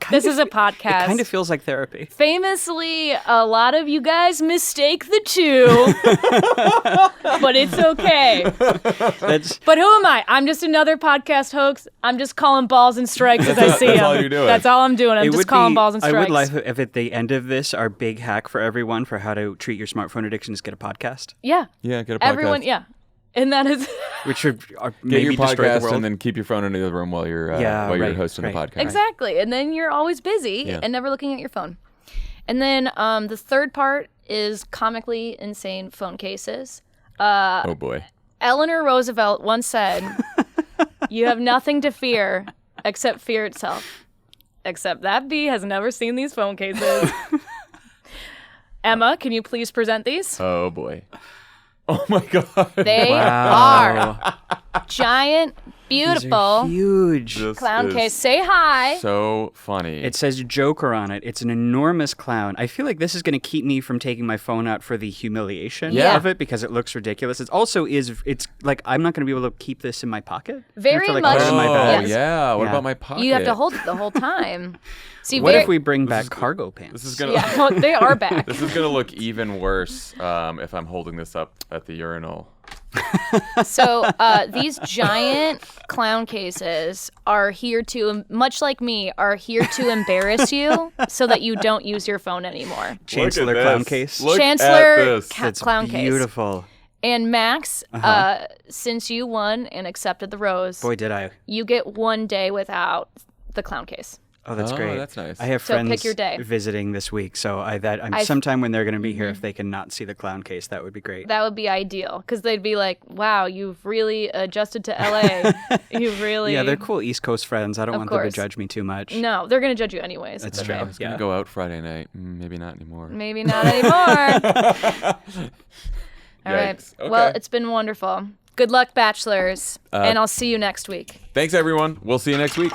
This is a podcast. It kind of feels like therapy. Famously, a lot of you guys mistake the two, but it's okay. But who am I? I'm just another podcast hoax. I'm just calling balls and strikes as I see them. That's all you're doing. That's all I'm doing. I'm just calling balls and strikes. I would like if at the end of this, our big hack for everyone for how to treat your smartphone addiction is get a podcast. Yeah. Yeah, get a podcast. Everyone, yeah. And that is... Which should Get maybe your destroy the podcast world. and then keep your phone in the other room while you're hosting the podcast. Exactly. And then you're always busy Yeah. and never looking at your phone. And then the third part is comically insane phone cases. Oh, boy. Eleanor Roosevelt once said, you have nothing to fear except fear itself. Except that bee has never seen these phone cases. Emma, can you please present these? Oh, boy. Oh, my God. They are giant, beautiful Huge. This clown is case. Say hi. So funny. It says Joker on it. It's an enormous clown. I feel like this is going to keep me from taking my phone out for the humiliation of it because it looks ridiculous. It's like I'm not going to be able to keep this in my pocket. Very I have to, much. put it in my Oh, bag. Yes. yeah. What Yeah. about my pocket? You have to hold it the whole time. See, What if we bring back cargo pants? This is gonna. Yeah, well, they are back. This is gonna look even worse if I'm holding this up at the urinal. So these giant clown cases are here to, much like me, are here to embarrass you so that you don't use your phone anymore. Chancellor Look at clown this. case. Look Chancellor at this. That's clown case. beautiful. And Max, since you won and accepted the rose, Boy, did I. you get 1 day without the clown case. Oh, that's Oh, great. that's nice. I have So pick friends your day. visiting this week, so I'm sometime when they're going to be here, if they can not see the clown case, that would be great. That would be ideal because they'd be like, wow, you've really adjusted to LA. You've really. Yeah, they're cool East Coast friends. I don't Of want them course. to judge me too much. No, they're going to judge you anyways. That's It's true. okay. I was gonna Yeah. go out Friday night. Maybe not anymore. Maybe not anymore. All right. Yikes. Okay. Well, it's been wonderful. Good luck, bachelors. And I'll see you next week. Thanks, everyone. We'll see you next week.